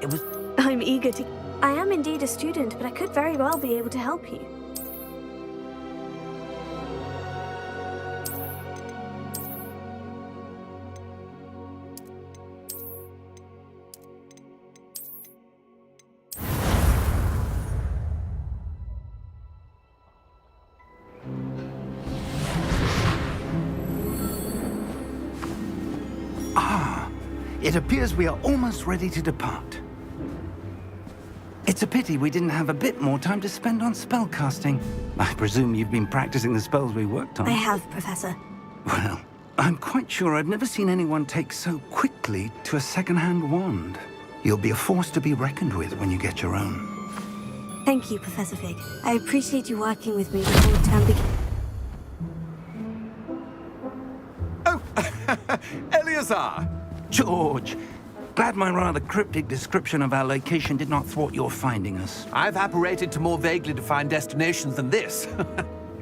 It was... I'm eager to... I am indeed a student, but I could very well be able to help you. It appears we are almost ready to depart. It's a pity we didn't have a bit more time to spend on spellcasting. I presume you've been practicing the spells we worked on. I have, Professor. Well, I'm quite sure I've never seen anyone take so quickly to a second-hand wand. You'll be a force to be reckoned with when you get your own. Thank you, Professor Fig. I appreciate you working with me before the term begins. Oh, Eleazar! George, glad my rather cryptic description of our location did not thwart your finding us. I've apparated to more vaguely defined destinations than this.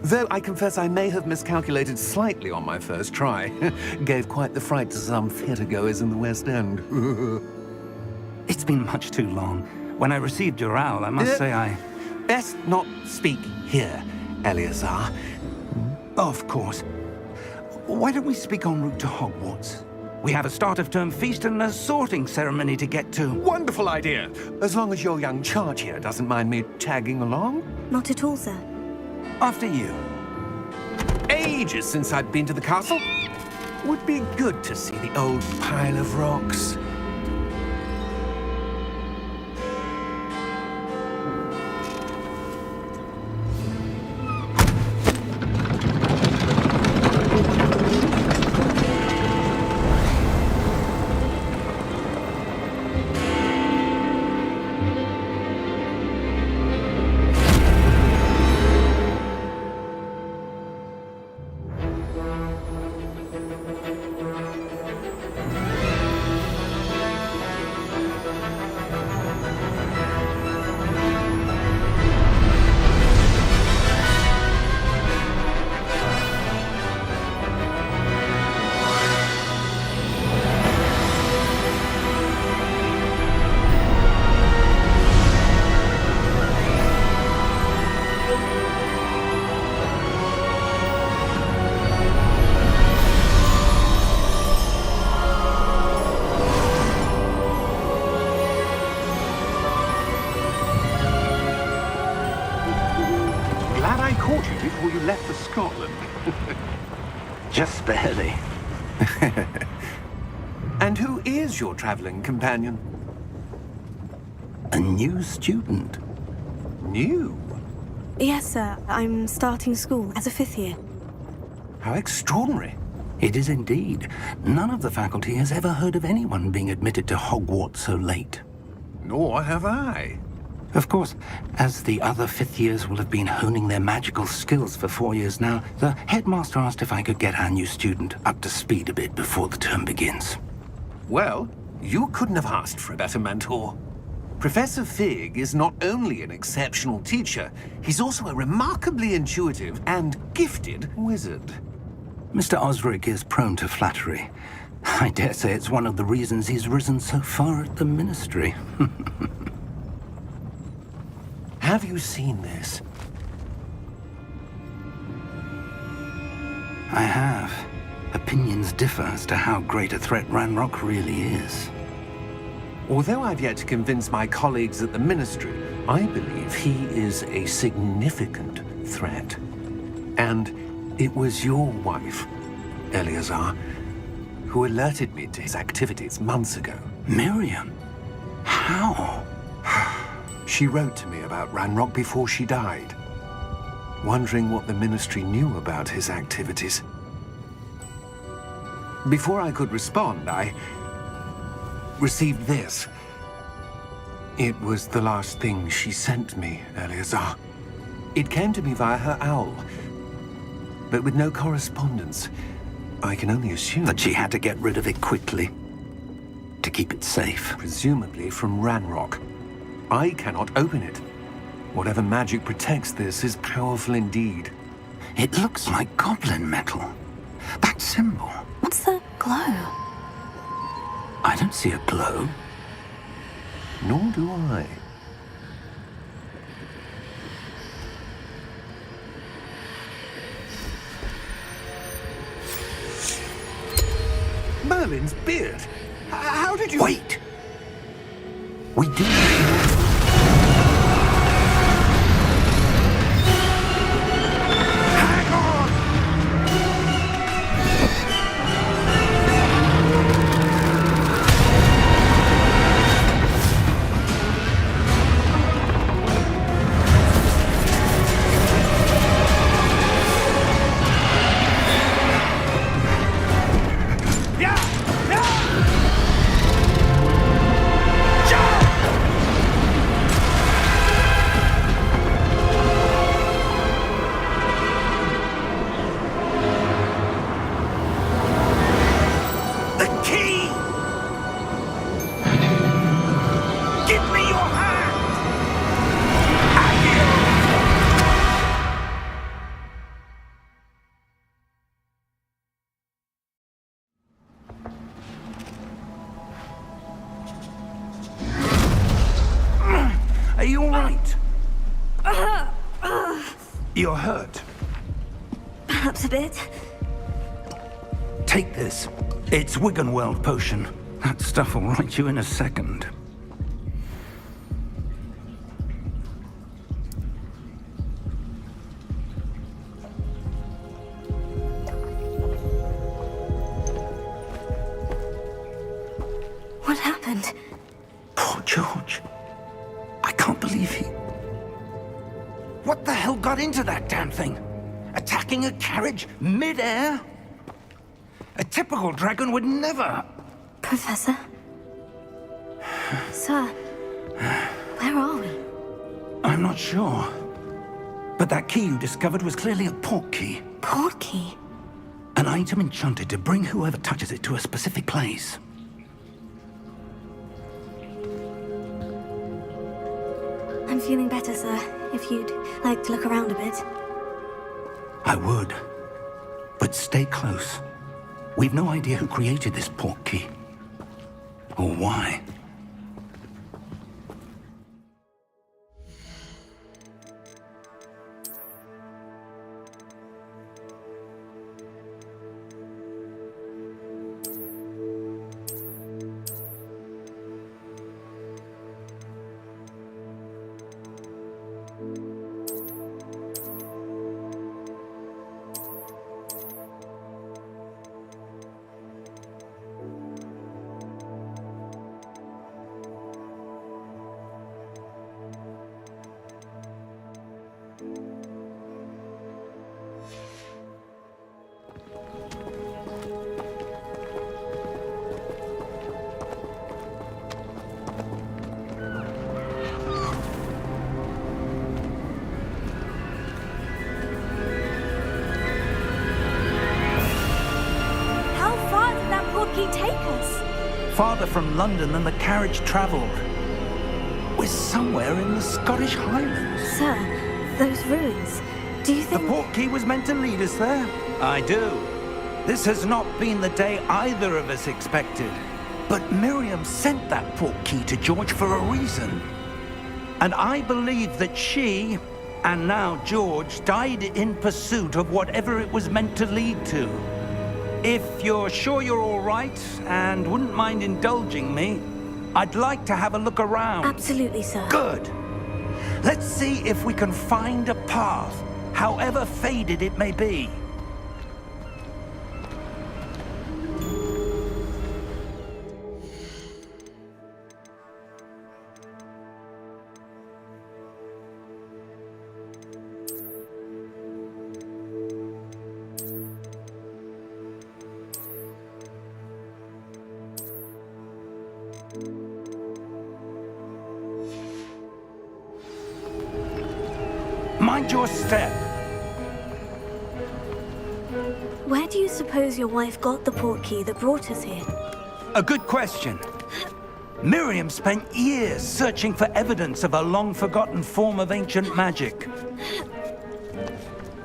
Though I confess I may have miscalculated slightly on my first try. Gave quite the fright to some theatergoers in the West End. It's been much too long. When I received your owl, I must say I... Best not speak here, Eleazar. Of course. Why don't we speak en route to Hogwarts? We have a start-of-term feast and a sorting ceremony to get to. Wonderful idea! As long as your young charge here doesn't mind me tagging along. Not at all, sir. After you. Ages since I'd been to the castle. Would be good to see the old pile of rocks. Before you left for Scotland. Just barely. And who is your traveling companion? A new student. New? Yes, sir. I'm starting school as a 5th year. How extraordinary. It is indeed. None of the faculty has ever heard of anyone being admitted to Hogwarts so late. Nor have I. Of course, as the other 5th years will have been honing their magical skills for 4 years now, the headmaster asked if I could get our new student up to speed a bit before the term begins. Well, you couldn't have asked for a better mentor. Professor Fig is not only an exceptional teacher, he's also a remarkably intuitive and gifted wizard. Mr. Osric is prone to flattery. I dare say it's one of the reasons he's risen so far at the Ministry. Have you seen this? I have. Opinions differ as to how great a threat Ranrock really is. Although I've yet to convince my colleagues at the Ministry, I believe he is a significant threat. And it was your wife, Eleazar, who alerted me to his activities months ago. Miriam? How? She wrote to me about Ranrock before she died, wondering what the Ministry knew about his activities. Before I could respond, I received this. It was the last thing she sent me, Eleazar. It came to me via her owl, but with no correspondence. I can only assume That she had to get rid of it quickly, to keep it safe. presumably from Ranrock. I cannot open it. Whatever magic protects this is powerful indeed. It looks like goblin metal. That symbol. What's the glow? I don't see a glow. Nor do I. Merlin's beard! How did you... Wait! We do... Hang on! Are you all right? You're hurt. Perhaps a bit. Take this. It's Wiggenweld potion. That stuff will right you in a second. What happened? Poor George. I can't believe he... What the hell got into that damn thing? Attacking a carriage mid-air? A typical dragon would never... Professor? Sir, where are we? I'm not sure. But that key you discovered was clearly a port key. Port key? An item enchanted to bring whoever touches it to a specific place. I'm feeling better, sir. If you'd like to look around a bit. I would. But stay close. We've no idea who created this port key. Or why. Take us? Farther from London than the carriage travelled. We're somewhere in the Scottish Highlands. Sir, those ruins. Do you think... The port key was meant to lead us there? I do. This has not been the day either of us expected. But Miriam sent that port key to George for a reason. And I believe that she, and now George, died in pursuit of whatever it was meant to lead to. If you're sure you're all right and wouldn't mind indulging me, I'd like to have a look around. Absolutely, sir. Good. Let's see if we can find a path, however faded it may be. Mind your step. Where do you suppose your wife got the port key that brought us here? A good question. Miriam spent years searching for evidence of a long-forgotten form of ancient magic.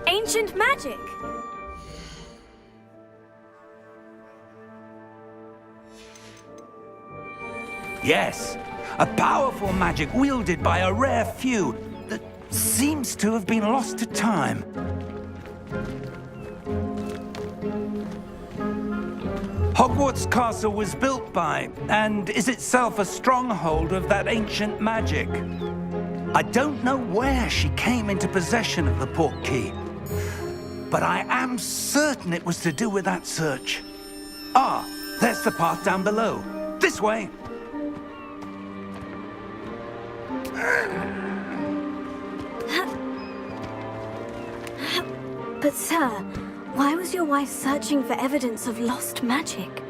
Ancient magic? Yes, A powerful magic wielded by a rare few that seems to have been lost to time. Hogwarts Castle was built by, and is itself a stronghold of that ancient magic. I don't know where she came into possession of the portkey, but I am certain it was to do with that search. Ah, there's the path down below. This way. But sir, why was your wife searching for evidence of lost magic?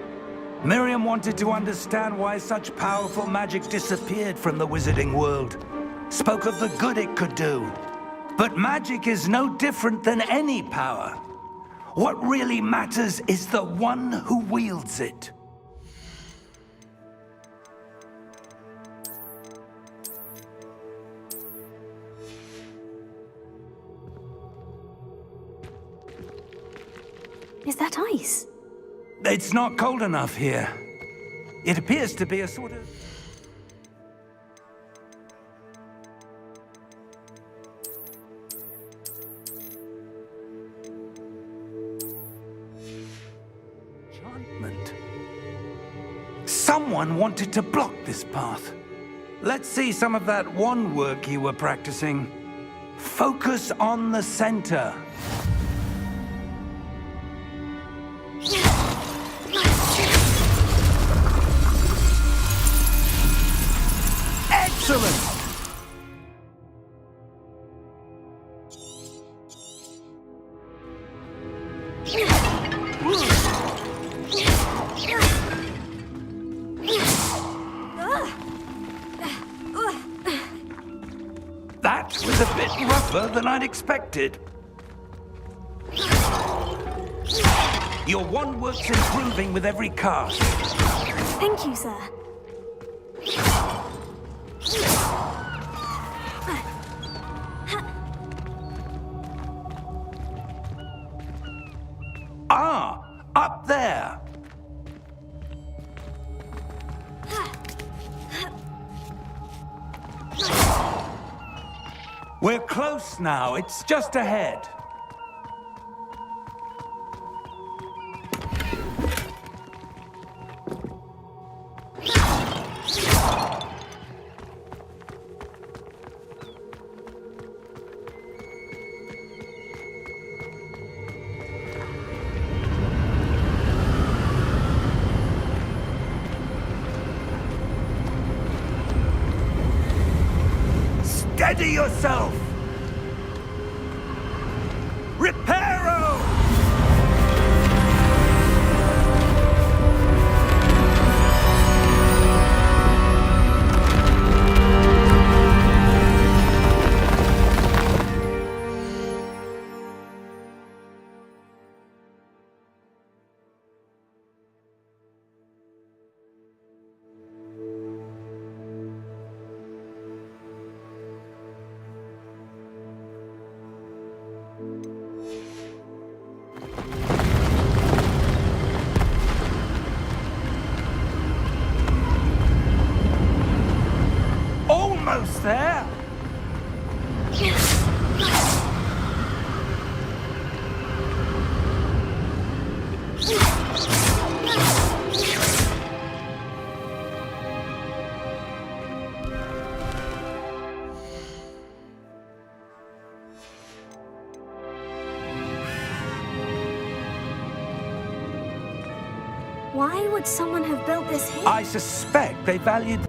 Miriam wanted to understand why such powerful magic disappeared from the wizarding world. Spoke of the good it could do. But magic is no different than any power. What really matters is the one who wields it. Is that ice? It's not cold enough here. It appears to be a sort of... enchantment. Someone wanted to block this path. Let's see some of that wand work you were practicing. Focus on the center. Excellent! That was a bit rougher than I'd expected. Your wand work's improving with every cast. Thank you, sir. Ah, up there. We're close now. It's just ahead. Steady yourself! Reparo! Almost there. Why would someone have built this here? I suspect they valued...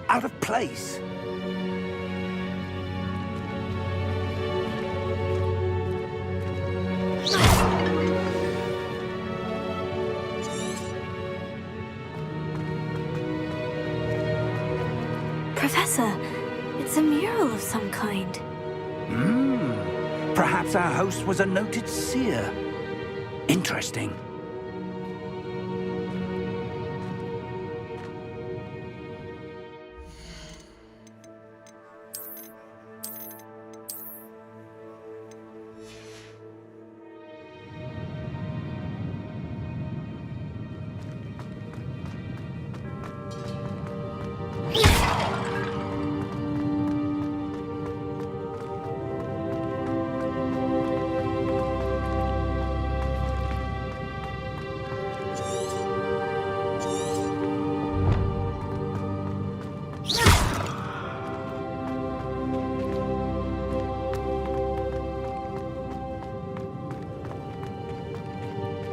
out of place. Professor, it's a mural of some kind. Perhaps our host was a noted seer. Interesting.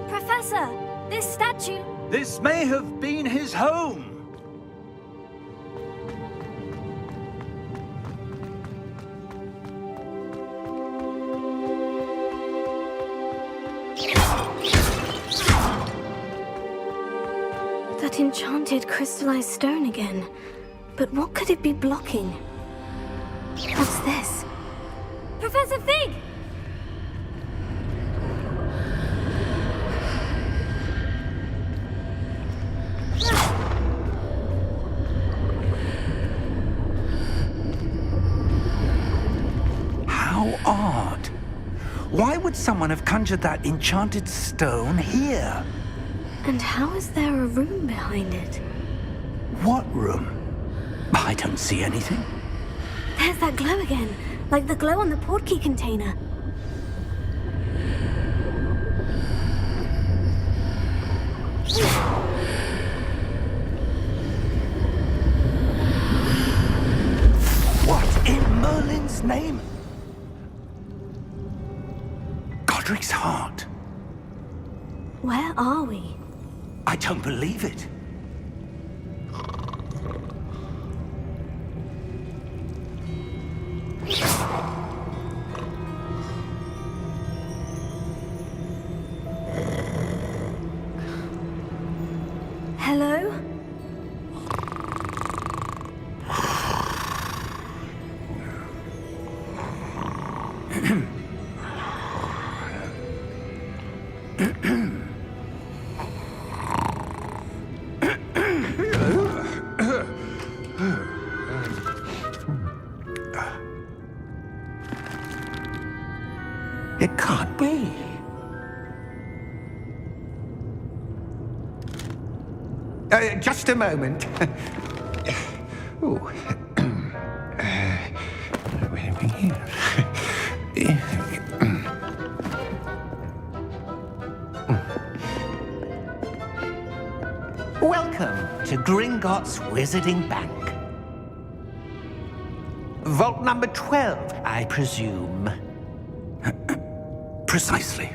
Professor, this statue... This may have been his home. That enchanted crystallized stone again. But what could it be blocking? What's this? Professor Fig! How odd. Why would someone have conjured that enchanted stone here? And how is there a room behind it? What room? I don't see anything. There's that glow again, like the glow on the portkey container. What in Merlin's name? Godric's heart. Where are we? I don't believe it. Hello? It can't be. Just a moment. Oh. Where are we here? Welcome to Gringotts Wizarding Bank. Vault number 12, I presume. Precisely.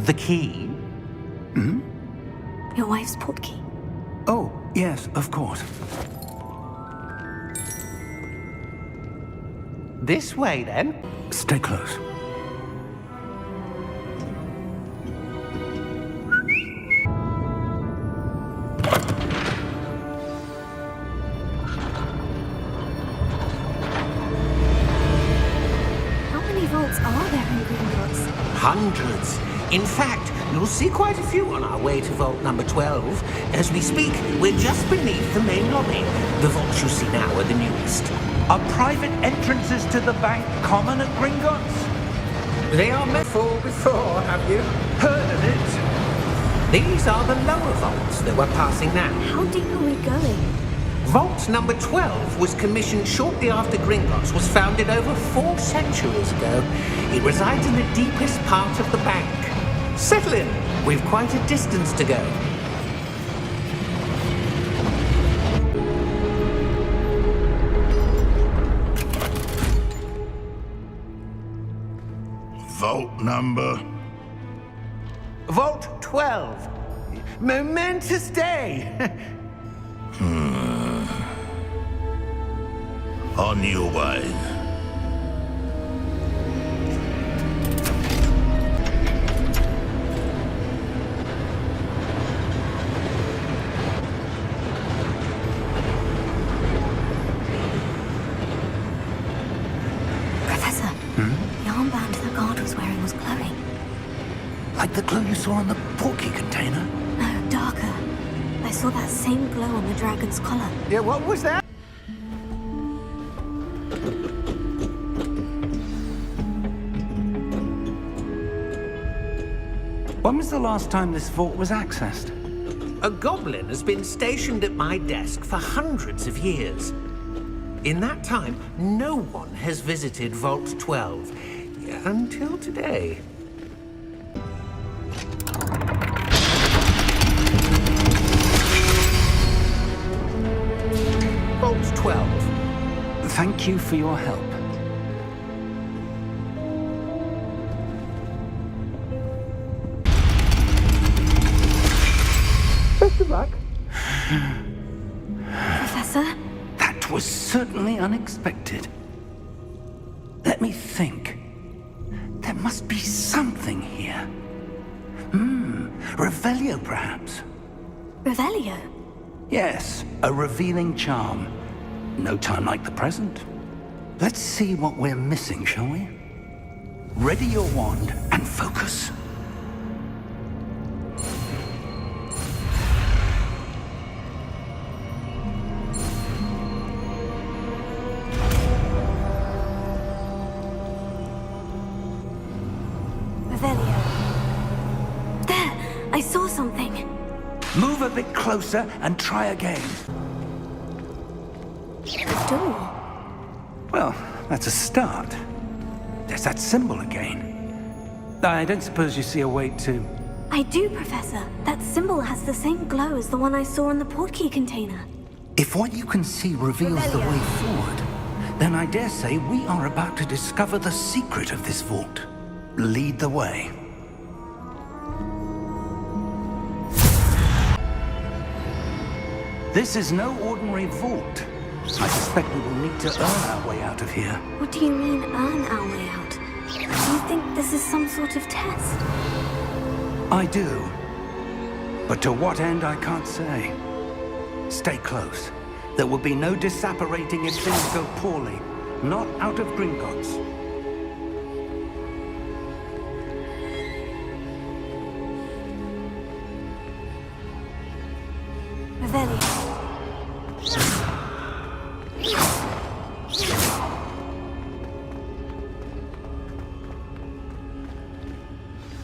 The key? Your wife's portkey. Oh, yes, of course. This way, then. Stay close. How many vaults are there in Gringotts? Hundreds. In fact, you'll see quite a few on our way to vault number 12. As we speak, we're just beneath the main lobby. The vaults you see now are the newest. Are private entrances to the bank common at Gringotts? They are meant for before, have you? Heard of it. These are the lower vaults that we're passing now. How deep are we going? Vault number 12 was commissioned shortly after Gringotts was founded over 4 centuries ago. It resides in the deepest part of the bank. Settle in. We've quite a distance to go. Vault number? Vault 12. Momentous day. On your way. the glow you saw on the porky container? No, darker. I saw that same glow on the dragon's collar. Yeah, what was that? When was the last time this vault was accessed? A goblin has been stationed at my desk for hundreds of years. In that time, no one has visited Vault 12 until today. Vault 12. Thank you for your help. Best of luck. Professor? That was certainly unexpected. Let me think. There must be something here. Revelio, perhaps? Revelio? Yes, a revealing charm. No time like the present. Let's see what we're missing, shall we? Ready your wand and focus. Revelio. There! I saw something. Move a bit closer and try again. A door. Well, that's a start. There's that symbol again. I don't suppose you see a way to... I do, Professor. That symbol has the same glow as the one I saw in the portkey container. If what you can see reveals the way forward, then I dare say we are about to discover the secret of this vault. Lead the way. This is no ordinary vault. I suspect we will need to earn our way out of here. What do you mean, earn our way out? Do you think this is some sort of test? I do. But to what end, I can't say. Stay close. There will be no disapparating if things go poorly. Not out of Gringotts. Revelio.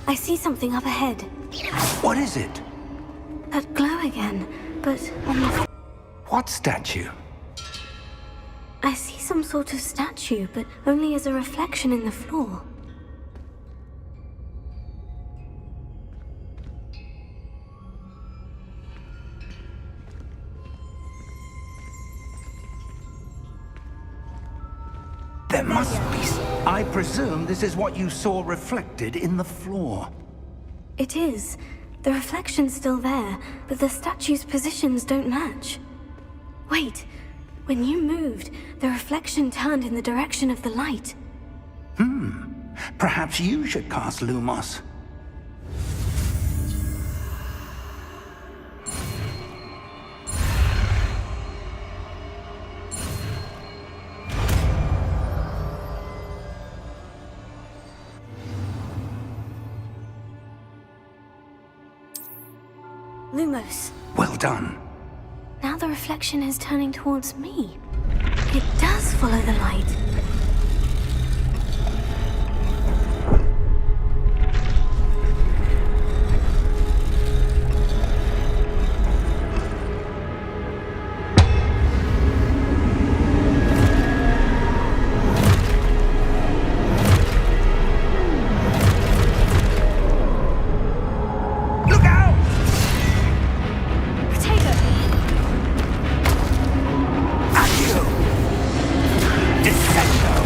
I see something up ahead. What is it? That glow again, but on the... What statue? I see some sort of statue, but only as a reflection in the floor. There must be... I presume this is what you saw reflected in the floor. It is. The reflection's still there, but the statue's positions don't match. Wait. When you moved, the reflection turned in the direction of the light. Perhaps you should cast Lumos. Lumos. Well done. Now the reflection is turning towards me. It does follow the light. Look out! Potato! At you! Defender!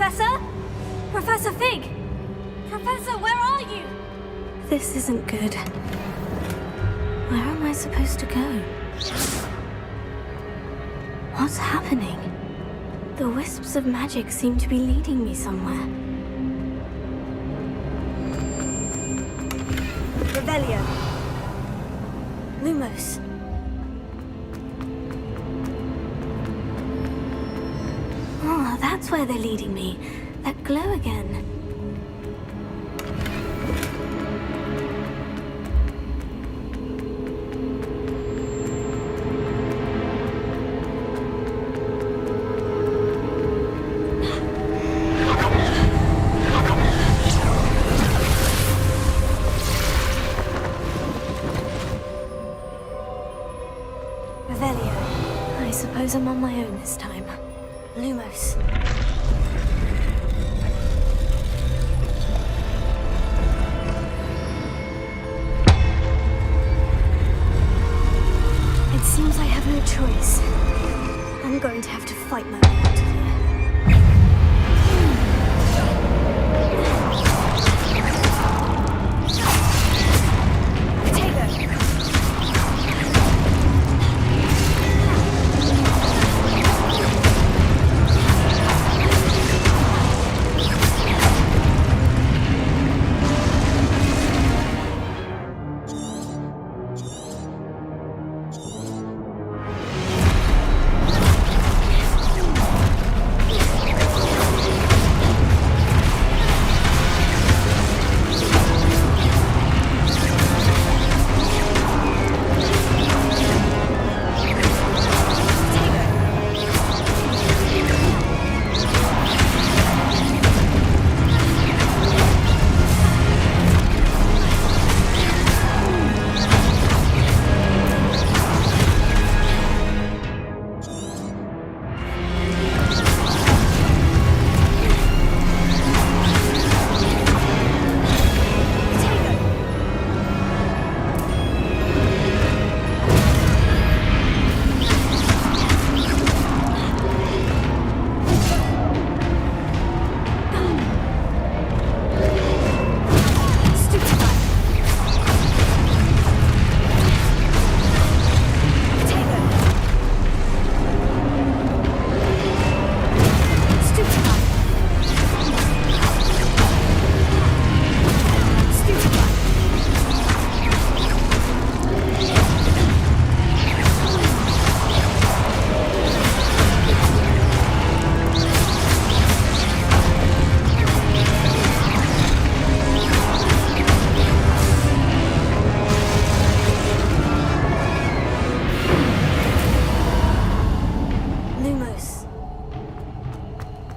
Professor? Professor Fig! Professor, where are you? This isn't good. Where am I supposed to go? What's happening? The wisps of magic seem to be leading me somewhere. Revelio. Lumos. Oh, that's where they're leading me. That glow again. Revelio. I suppose I'm on my own this time. Lumos. It seems I have no choice. I'm going to have to fight my way out of here.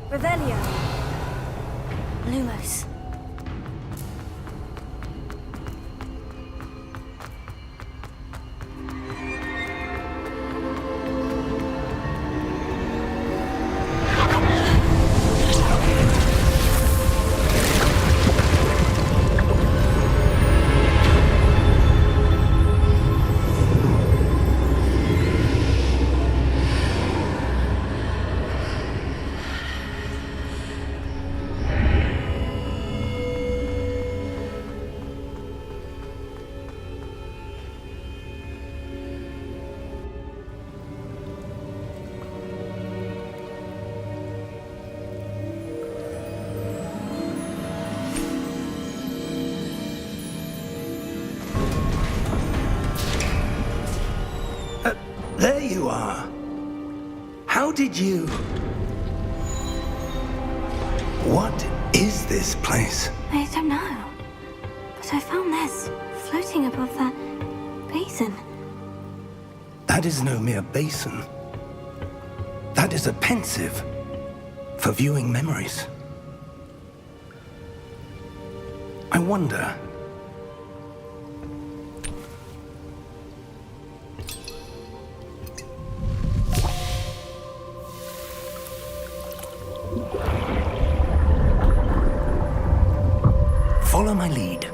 Revelio. Lumos. There you are. How did you... What is this place? I don't know. But I found this floating above that basin. That is no mere basin. That is a pensive for viewing memories. I wonder... Follow my lead.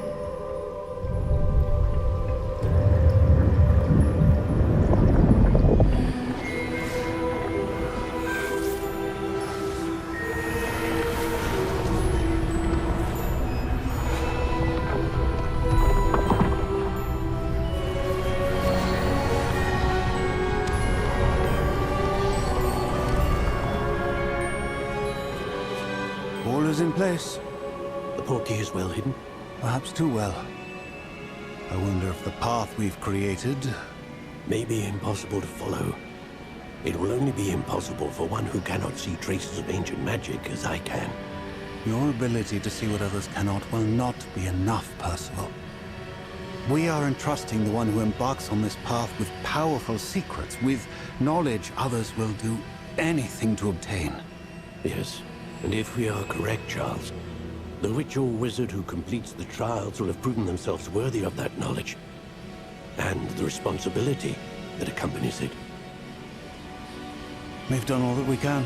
All is in place. The portkey is well hidden. Perhaps too well. I wonder if the path we've created... May be impossible to follow. It will only be impossible for one who cannot see traces of ancient magic as I can. Your ability to see what others cannot will not be enough, Percival. We are entrusting the one who embarks on this path with powerful secrets, with knowledge others will do anything to obtain. Yes, and if we are correct, Charles, the witch or wizard who completes the trials will have proven themselves worthy of that knowledge, and the responsibility that accompanies it. We've done all that we can.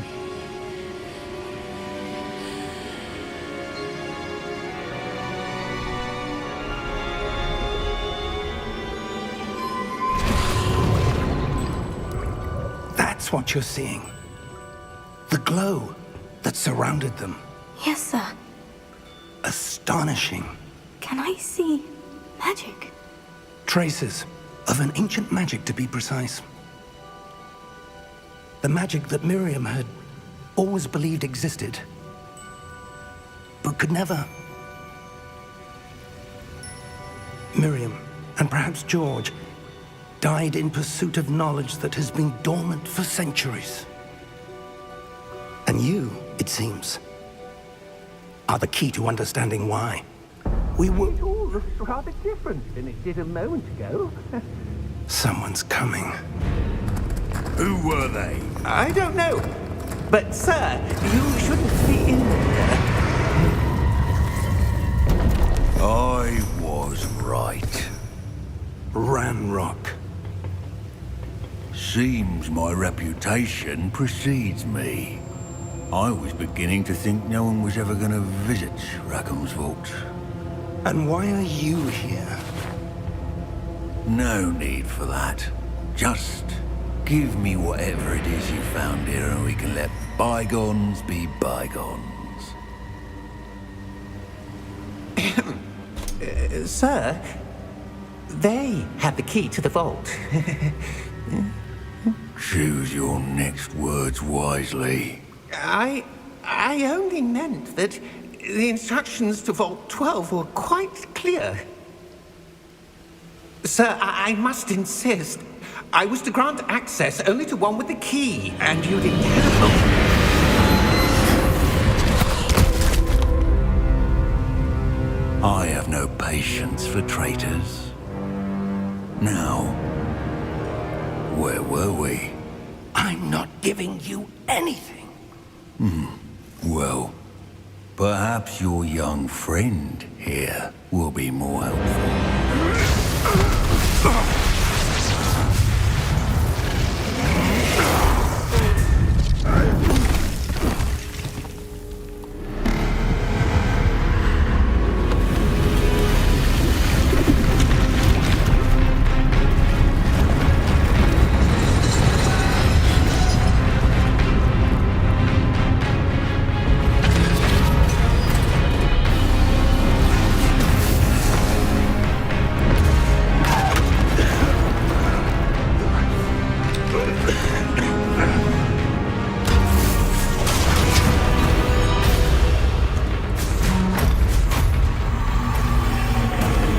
That's what you're seeing. The glow that surrounded them. Yes, sir. Astonishing. Can I see magic? Traces of an ancient magic, to be precise. The magic that Miriam had always believed existed, but could never. Miriam, and perhaps George, died in pursuit of knowledge that has been dormant for centuries. And you, it seems, are the key to understanding why. We were... It all looks rather different than it did a moment ago. Someone's coming. Who were they? I don't know. But, sir, you shouldn't be in there. I was right. Ranrock. Seems my reputation precedes me. I was beginning to think no one was ever going to visit Rackham's vault. And why are you here? No need for that. Just give me whatever it is you found here and we can let bygones be bygones. Sir, they have the key to the vault. Choose your next words wisely. I only meant that the instructions to Vault 12 were quite clear. Sir, I must insist. I was to grant access only to one with the key, and you didn't have I have no patience for traitors. Now, where were we? I'm not giving you anything. Well, perhaps your young friend here will be more helpful.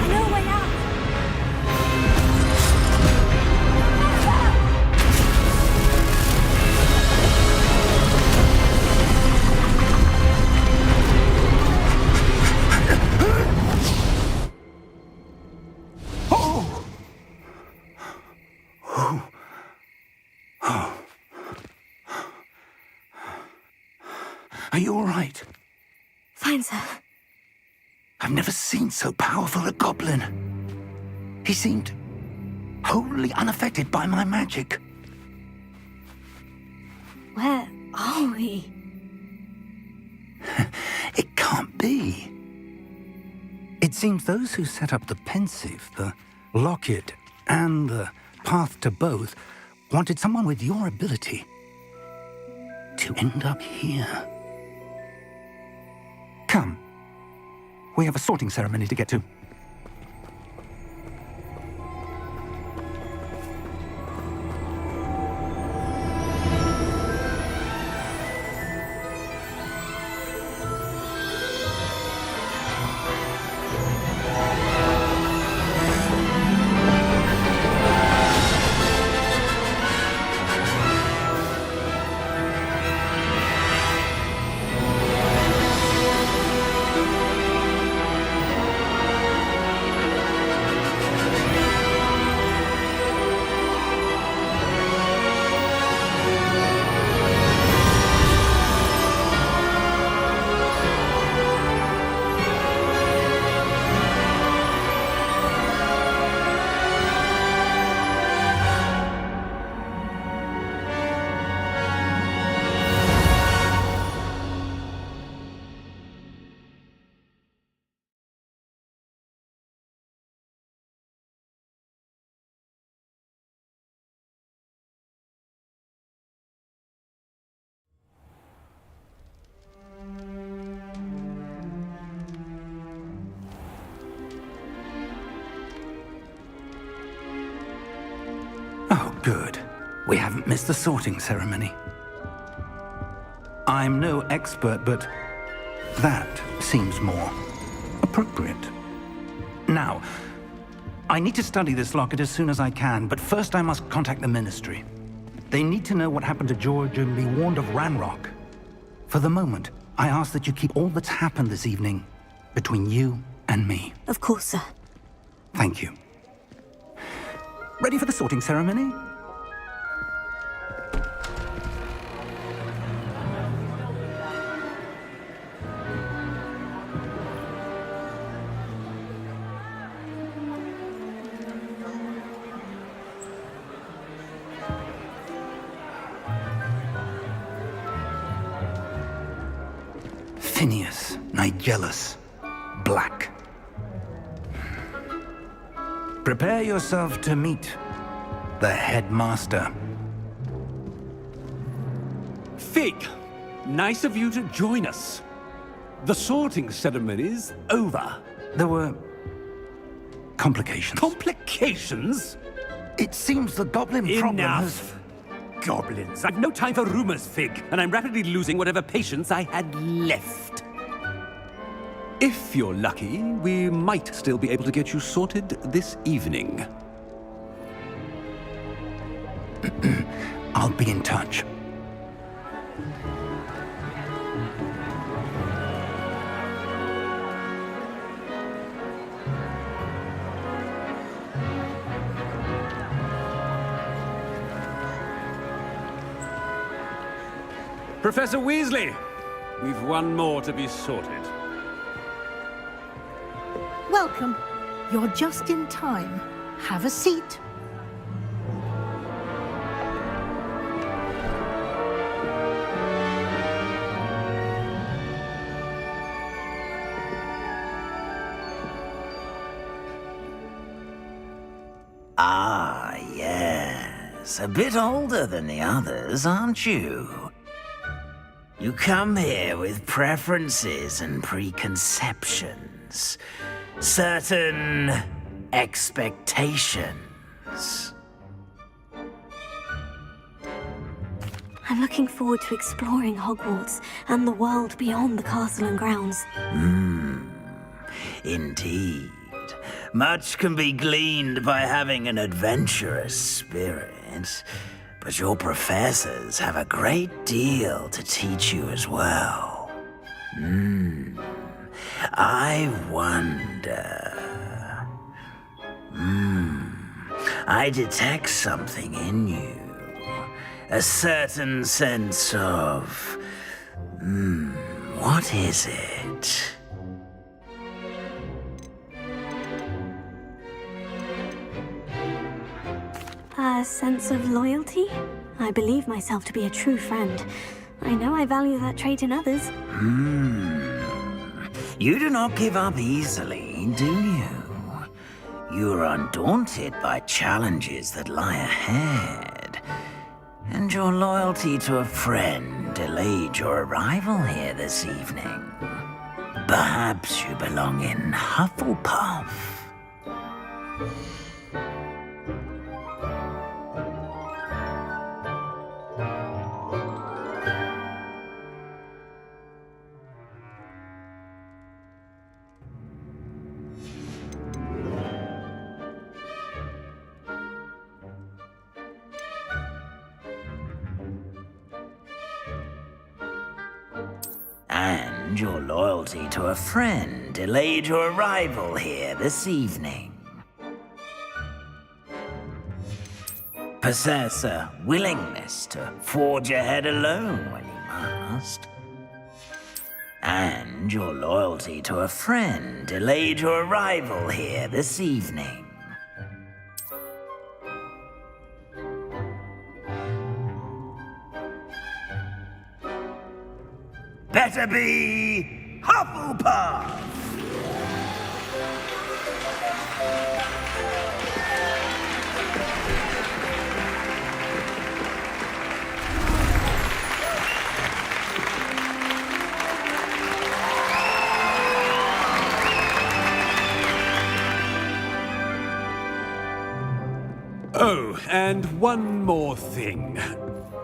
No way out! Are you all right? Fine, sir. I've never seen so powerful a goblin. He seemed wholly unaffected by my magic. Where are we? It can't be. It seems those who set up the pensive, the locket, and the path to both wanted someone with your ability to end up here. Come. We have a sorting ceremony to get to. Good. We haven't missed the sorting ceremony. I'm no expert, but that seems more appropriate. Now, I need to study this locket as soon as I can, but first I must contact the Ministry. They need to know what happened to George and be warned of Ranrock. For the moment, I ask that you keep all that's happened this evening between you and me. Of course, sir. Thank you. Ready for the sorting ceremony? Phineas, Nigellus, Black. Prepare yourself to meet the headmaster. Fig, nice of you to join us. The sorting ceremony's over. There were complications. Complications? It seems the goblin problem has... Enough! Goblins. I've no time for rumors, Fig, and I'm rapidly losing whatever patience I had left. If you're lucky, we might still be able to get you sorted this evening. I'll be in touch. Professor Weasley, we've one more to be sorted. Welcome. You're just in time. Have a seat. Ah, yes. A bit older than the others, aren't you? You come here with preferences and preconceptions. Certain expectations. I'm looking forward to exploring Hogwarts and the world beyond the castle and grounds. Indeed. Much can be gleaned by having an adventurous spirit, but your professors have a great deal to teach you as well. I wonder... I detect something in you. A certain sense of... what is it? A sense of loyalty? I believe myself to be a true friend. I know I value that trait in others. You do not give up easily, do you? You are undaunted by challenges that lie ahead. And your loyalty to a friend delayed your arrival here this evening. Perhaps you belong in Hufflepuff. And your loyalty to a friend delayed your arrival here this evening. Possess a willingness to forge ahead alone when you must. And your loyalty to a friend delayed your arrival here this evening. Better be Hufflepuff! Oh, and one more thing.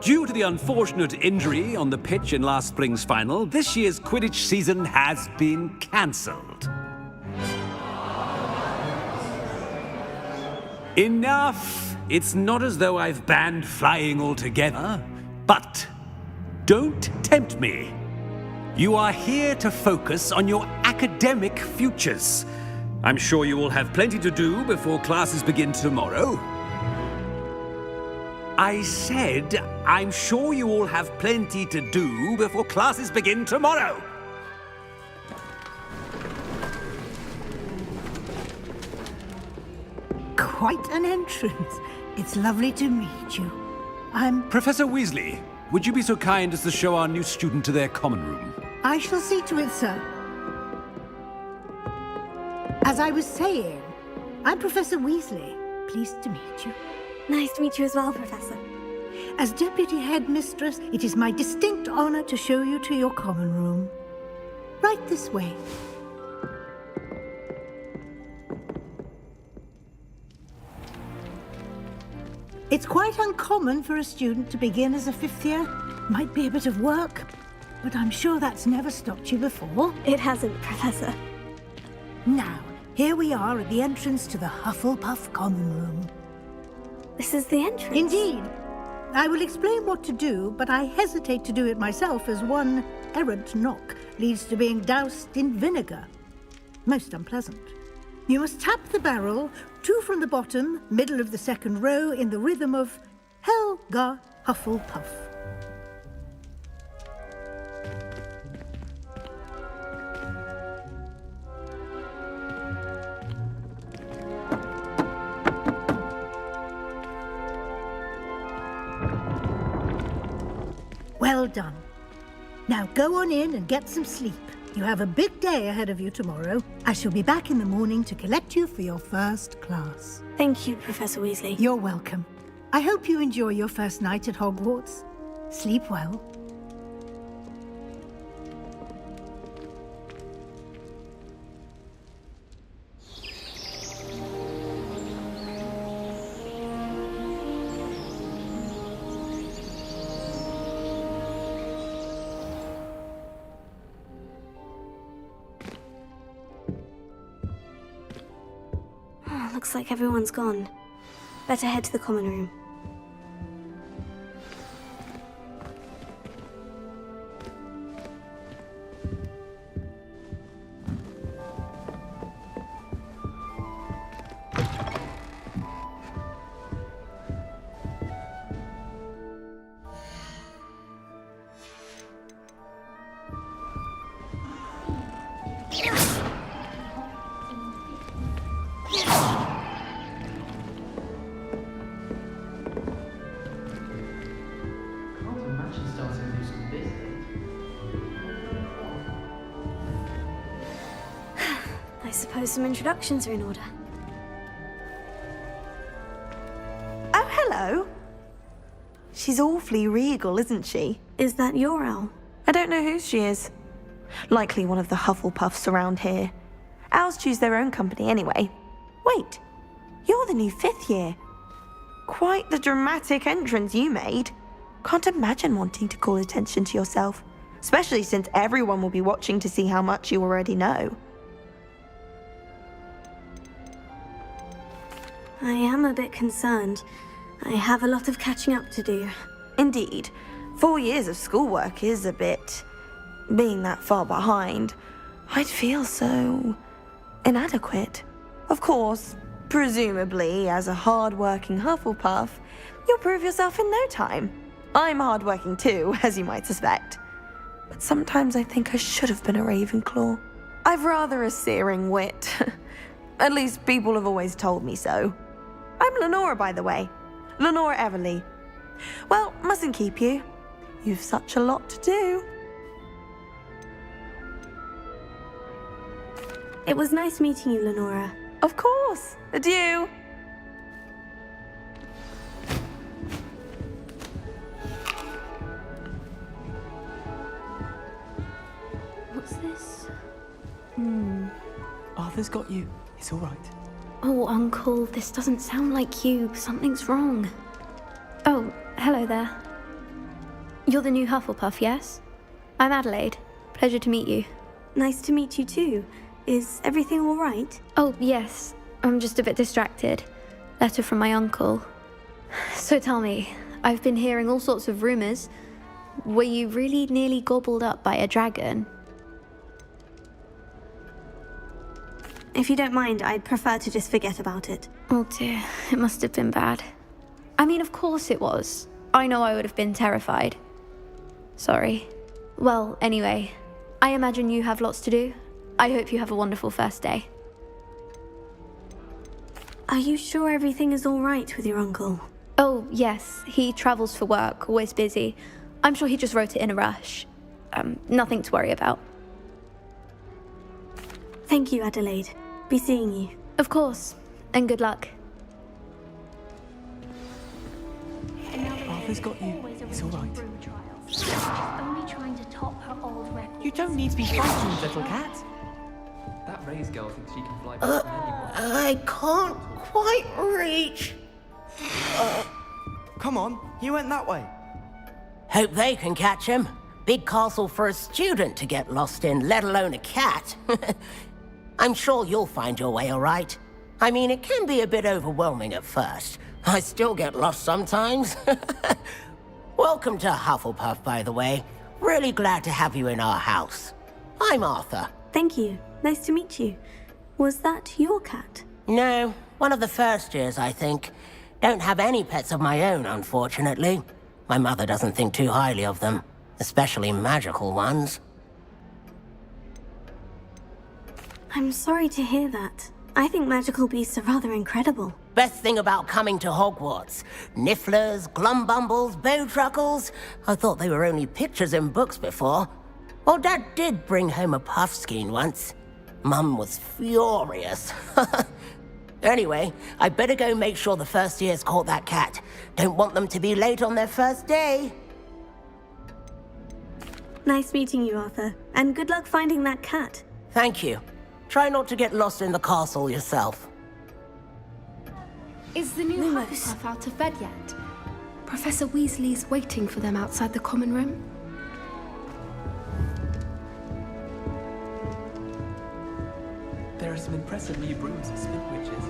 Due to the unfortunate injury on the pitch in last spring's final, this year's Quidditch season has been cancelled. Enough! It's not as though I've banned flying altogether, but don't tempt me. You are here to focus on your academic futures. I'm sure you will have plenty to do before classes begin tomorrow. I said, I'm sure you all have plenty to do before classes begin tomorrow. Quite an entrance. It's lovely to meet you. Professor Weasley, would you be so kind as to show our new student to their common room? I shall see to it, sir. As I was saying, I'm Professor Weasley. Pleased to meet you. Nice to meet you as well, Professor. As Deputy Headmistress, it is my distinct honor to show you to your common room. Right this way. It's quite uncommon for a student to begin as a fifth year. Might be a bit of work, but I'm sure that's never stopped you before. It hasn't, Professor. Now, here we are at the entrance to the Hufflepuff Common Room. This is the entrance? Indeed. I will explain what to do, but I hesitate to do it myself as one errant knock leads to being doused in vinegar. Most unpleasant. You must tap the barrel, 2 from the bottom, middle of the second row, in the rhythm of Helga Hufflepuff. Well done. Now go on in and get some sleep. You have a big day ahead of you tomorrow. I shall be back in the morning to collect you for your first class. Thank you, Professor Weasley. You're welcome. I hope you enjoy your first night at Hogwarts. Sleep well. Looks like everyone's gone. Better head to the common room. I suppose some introductions are in order. Oh, hello. She's awfully regal, isn't she? Is that your owl? I don't know who she is. Likely one of the Hufflepuffs around here. Owls choose their own company anyway. Wait, you're the new 5th year. Quite the dramatic entrance you made. Can't imagine wanting to call attention to yourself, especially since everyone will be watching to see how much you already know. I am a bit concerned. I have a lot of catching up to do. Indeed. 4 years of schoolwork is a bit... Being that far behind, I'd feel so... inadequate. Of course, presumably, as a hard-working Hufflepuff, you'll prove yourself in no time. I'm hard-working too, as you might suspect. But sometimes I think I should have been a Ravenclaw. I've rather a searing wit. At least people have always told me so. I'm Lenora, by the way. Lenora Everly. Well, mustn't keep you. You've such a lot to do. It was nice meeting you, Lenora. Of course. Adieu. What's this? Arthur's got you. It's all right. Oh, Uncle, this doesn't sound like you. Something's wrong. Oh, hello there. You're the new Hufflepuff, yes? I'm Adelaide. Pleasure to meet you. Nice to meet you too. Is everything all right? Oh, yes. I'm just a bit distracted. Letter from my uncle. So tell me, I've been hearing all sorts of rumors. Were you really nearly gobbled up by a dragon? If you don't mind, I'd prefer to just forget about it. Oh dear, it must have been bad. I mean, of course it was. I know I would have been terrified. Sorry. Well, anyway, I imagine you have lots to do. I hope you have a wonderful first day. Are you sure everything is all right with your uncle? Oh, yes. He travels for work, always busy. I'm sure he just wrote it in a rush. Nothing to worry about. Thank you, Adelaide. Be seeing you. Of course. And good luck. Arthur's got you. It's all right. She's only trying to top her old record. You don't need to be frightened, little cat. That Ray's girl thinks she can fly better than anyone. I can't quite reach. Come on, you went that way. Hope they can catch him. Big castle for a student to get lost in, let alone a cat. I'm sure you'll find your way all right. I mean, it can be a bit overwhelming at first. I still get lost sometimes. Welcome to Hufflepuff, by the way. Really glad to have you in our house. I'm Arthur. Thank you. Nice to meet you. Was that your cat? No, one of the first years, I think. Don't have any pets of my own, unfortunately. My mother doesn't think too highly of them, especially magical ones. I'm sorry to hear that. I think magical beasts are rather incredible. Best thing about coming to Hogwarts. Nifflers, glumbumbles, bowtruckles. I thought they were only pictures in books before. Well, Dad did bring home a puffskein once. Mum was furious. Anyway, I better go make sure the first years caught that cat. Don't want them to be late on their first day. Nice meeting you, Arthur. And good luck finding that cat. Thank you. Try not to get lost in the castle yourself. Is the new Hufflepuff out of bed yet? Professor Weasley's waiting for them outside the common room. There are some impressive new brooms at Spintwitches.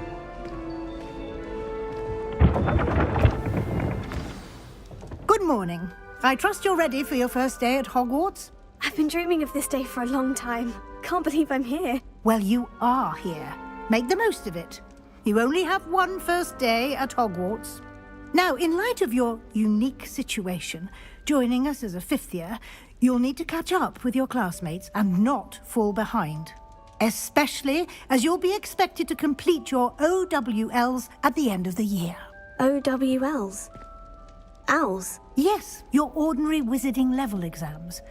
Good morning. I trust you're ready for your first day at Hogwarts? I've been dreaming of this day for a long time. Can't believe I'm here. Well, you are here. Make the most of it. You only have one first day at Hogwarts. Now, in light of your unique situation, joining us as a fifth year, you'll need to catch up with your classmates and not fall behind. Especially as you'll be expected to complete your OWLs at the end of the year. OWLs? Owls? Yes, your ordinary wizarding level exams.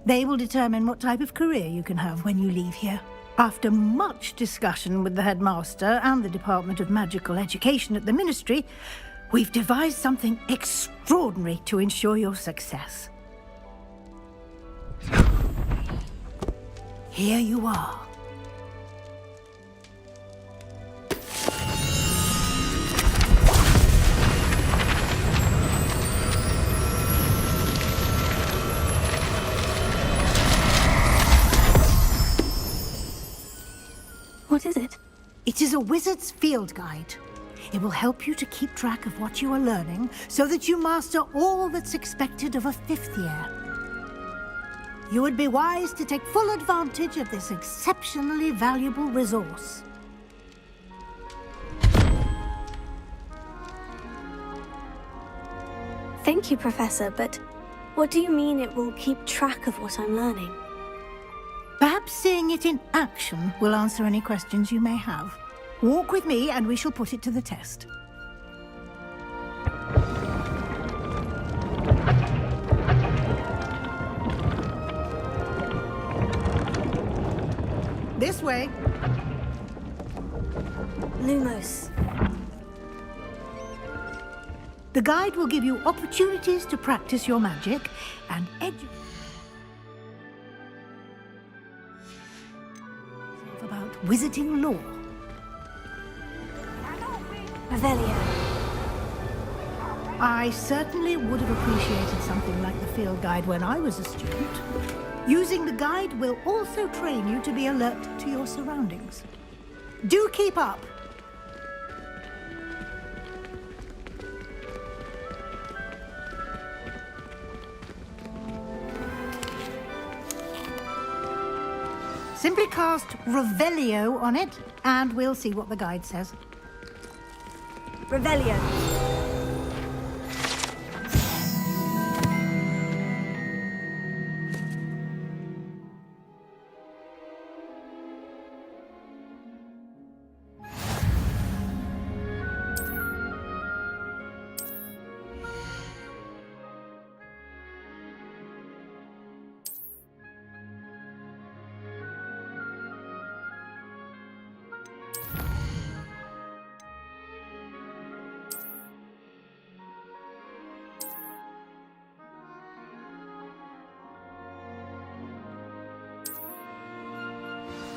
They will determine what type of career you can have when you leave here. After much discussion with the headmaster and the Department of Magical Education at the Ministry, we've devised something extraordinary to ensure your success. Here you are. What is it? It is a wizard's field guide. It will help you to keep track of what you are learning so that you master all that's expected of a fifth year. You would be wise to take full advantage of this exceptionally valuable resource. Thank you, Professor, but what do you mean it will keep track of what I'm learning? Perhaps seeing it in action will answer any questions you may have. Walk with me and we shall put it to the test. This way. Lumos. The guide will give you opportunities to practice your magic and educate about wizarding lore. Revelio. I certainly would have appreciated something like the field guide when I was a student. Using the guide will also train you to be alert to your surroundings. Do keep up! Simply cast Revelio on it, and we'll see what the guide says. Revelio.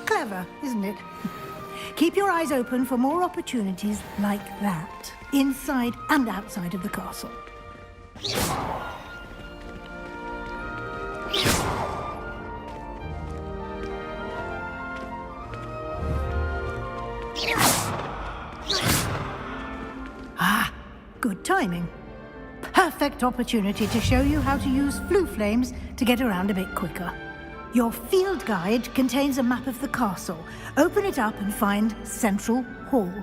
Clever, isn't it? Keep your eyes open for more opportunities like that, inside and outside of the castle. Ah, good timing. Perfect opportunity to show you how to use flue flames to get around a bit quicker. Your field guide contains a map of the castle. Open it up and find Central Hall.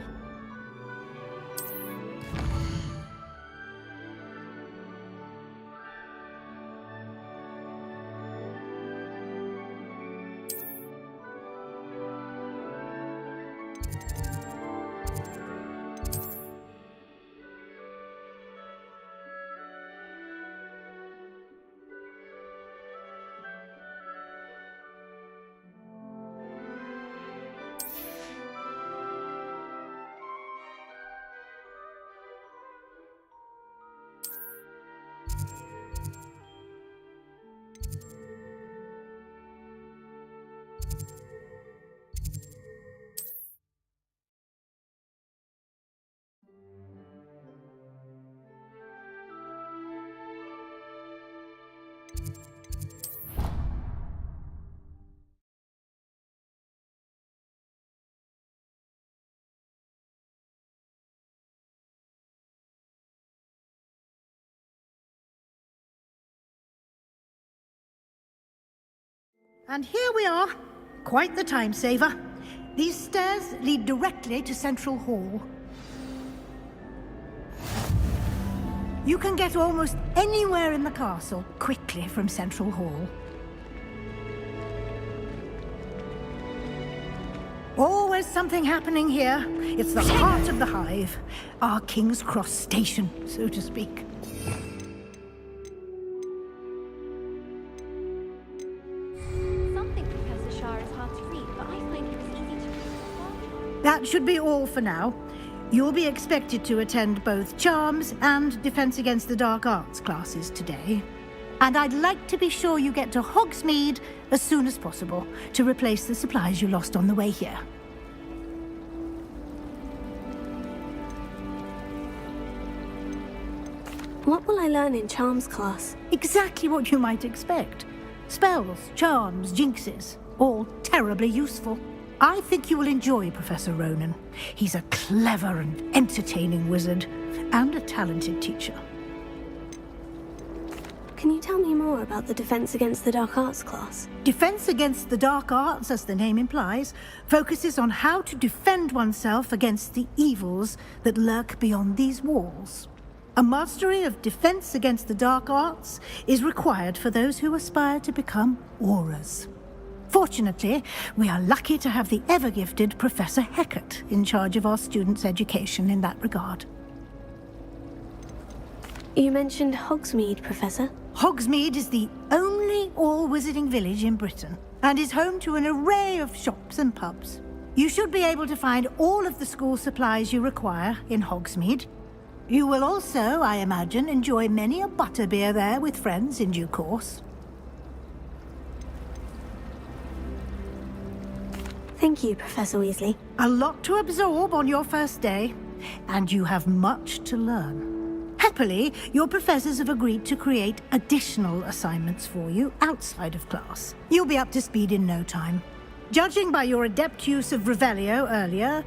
And here we are. Quite the time saver. These stairs lead directly to Central Hall. You can get almost anywhere in the castle quickly from Central Hall. Always something happening here. It's the heart of the hive. Our King's Cross station, so to speak. That should be all for now. You'll be expected to attend both Charms and Defense Against the Dark Arts classes today. And I'd like to be sure you get to Hogsmeade as soon as possible to replace the supplies you lost on the way here. What will I learn in Charms class? Exactly what you might expect. Spells, charms, jinxes, all terribly useful. I think you will enjoy Professor Ronan. He's a clever and entertaining wizard, and a talented teacher. Can you tell me more about the Defense Against the Dark Arts class? Defense Against the Dark Arts, as the name implies, focuses on how to defend oneself against the evils that lurk beyond these walls. A mastery of Defense Against the Dark Arts is required for those who aspire to become auras. Fortunately, we are lucky to have the ever-gifted Professor Hecat in charge of our students' education in that regard. You mentioned Hogsmeade, Professor. Hogsmeade is the only all-wizarding village in Britain, and is home to an array of shops and pubs. You should be able to find all of the school supplies you require in Hogsmeade. You will also, I imagine, enjoy many a butterbeer there with friends in due course. Thank you, Professor Weasley. A lot to absorb on your first day. and you have much to learn. Happily, your professors have agreed to create additional assignments for you outside of class. You'll be up to speed in no time. Judging by your adept use of Revelio earlier,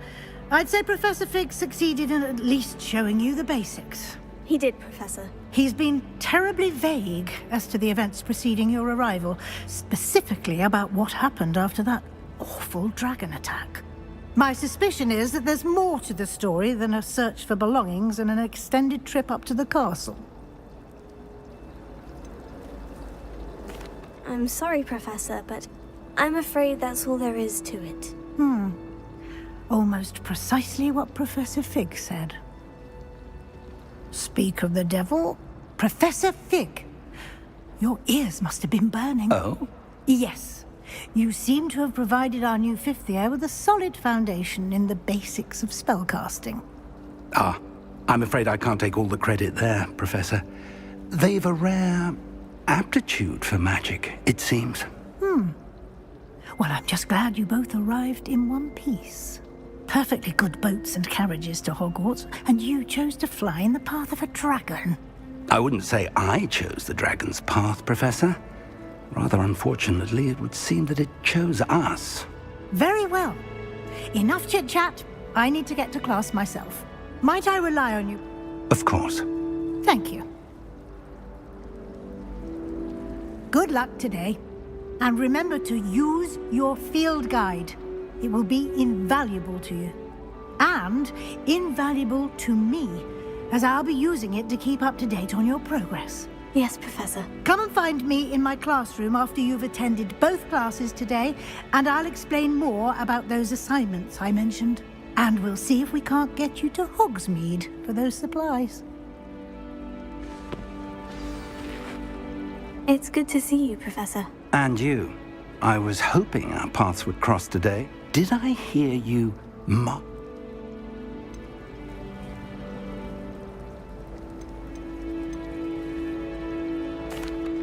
I'd say Professor Fig succeeded in at least showing you the basics. He did, Professor. He's been terribly vague as to the events preceding your arrival, specifically about what happened after that awful dragon attack. My suspicion is that there's more to the story than a search for belongings and an extended trip up to the castle. I'm sorry, Professor, but I'm afraid that's all there is to it. Almost precisely what Professor Fig said. Speak of the devil, Professor Fig. Your ears must have been burning. Oh? Yes. You seem to have provided our new fifth year with a solid foundation in the basics of spellcasting. Ah, I'm afraid I can't take all the credit there, Professor. They've a rare aptitude for magic, it seems. Well, I'm just glad you both arrived in one piece. Perfectly good boats and carriages to Hogwarts, and you chose to fly in the path of a dragon. I wouldn't say I chose the dragon's path, Professor. Rather unfortunately, it would seem that it chose us. Very well. Enough chit-chat. I need to get to class myself. Might I rely on you? Of course. Thank you. Good luck today. And remember to use your field guide. It will be invaluable to you. And invaluable to me, as I'll be using it to keep up to date on your progress. Yes, Professor. Come and find me in my classroom after you've attended both classes today, and I'll explain more about those assignments I mentioned. And we'll see if we can't get you to Hogsmeade for those supplies. It's good to see you, Professor. And you. I was hoping our paths would cross today. Did I hear you mock?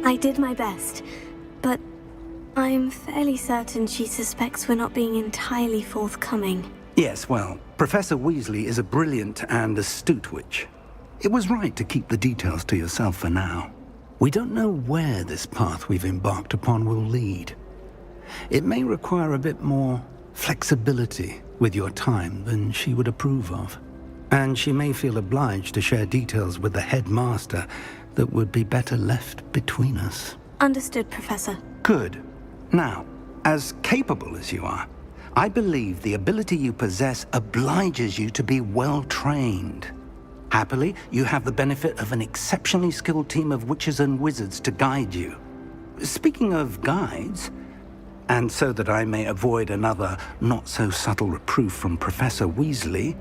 I did my best, but I'm fairly certain she suspects we're not being entirely forthcoming. Yes, well, Professor Weasley is a brilliant and astute witch. It was right to keep the details to yourself for now. We don't know where this path we've embarked upon will lead. It may require a bit more flexibility with your time than she would approve of. And she may feel obliged to share details with the headmaster that would be better left between us. Understood, Professor. Good. Now, as capable as you are, I believe the ability you possess obliges you to be well trained. Happily, you have the benefit of an exceptionally skilled team of witches and wizards to guide you. Speaking of guides, and so that I may avoid another not-so-subtle reproof from Professor Weasley,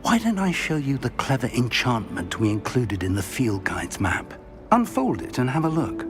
why don't I show you the clever enchantment we included in the field guide's map? Unfold it and have a look.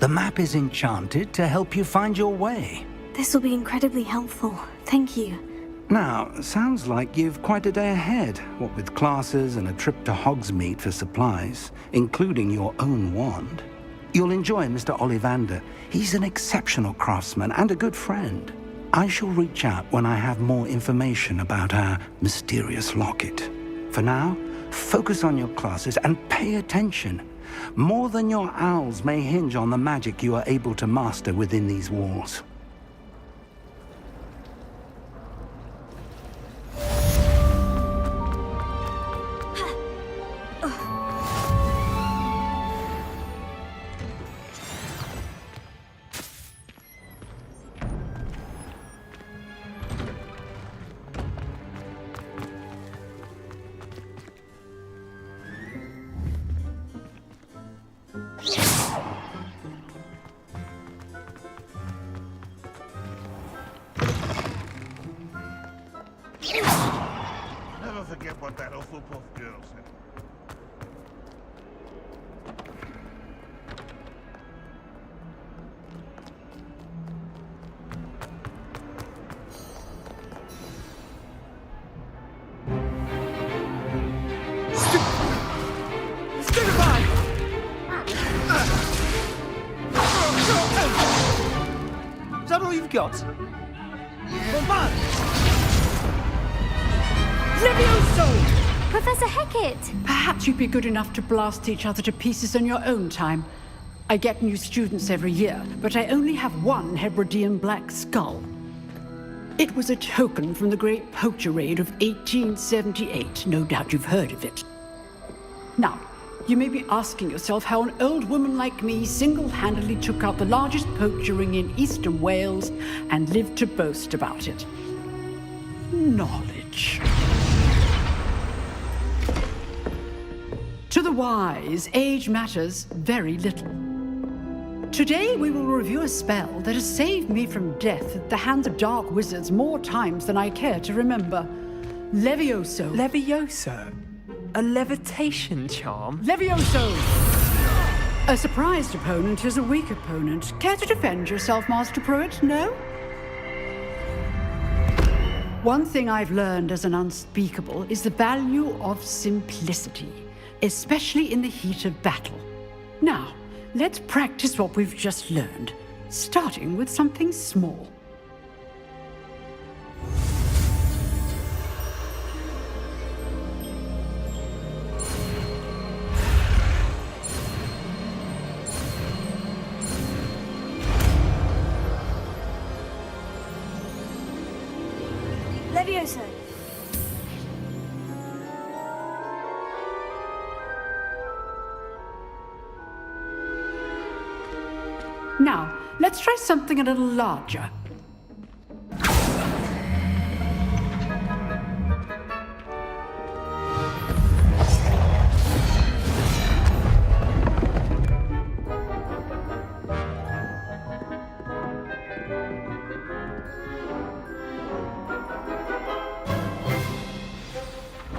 The map is enchanted to help you find your way. This will be incredibly helpful. Thank you. Now, sounds like you've quite a day ahead, what with classes and a trip to Hogsmeade for supplies, including your own wand. You'll enjoy Mr. Ollivander. He's an exceptional craftsman and a good friend. I shall reach out when I have more information about our mysterious locket. For now, focus on your classes and pay attention. More than your owls may hinge on the magic you are able to master within these walls. Never forget what that Hufflepuff girl said. Is that all you've got? Levioso! Professor Hecat! Perhaps you'd be good enough to blast each other to pieces on your own time. I get new students every year, but I only have one Hebridean black skull. It was a token from the Great Poacher Raid of 1878. No doubt you've heard of it. Now, you may be asking yourself how an old woman like me single-handedly took out the largest poacher ring in eastern Wales and lived to boast about it. Knowledge. To the wise, age matters very little. Today we will review a spell that has saved me from death at the hands of dark wizards more times than I care to remember. Levioso. Levioso? A levitation charm? Levioso! A surprised opponent is a weak opponent. Care to defend yourself, Master Pruitt? No? One thing I've learned as an unspeakable is the value of simplicity, especially in the heat of battle. Now, let's practice what we've just learned, starting with something small. Levioso! Now, let's try something a little larger.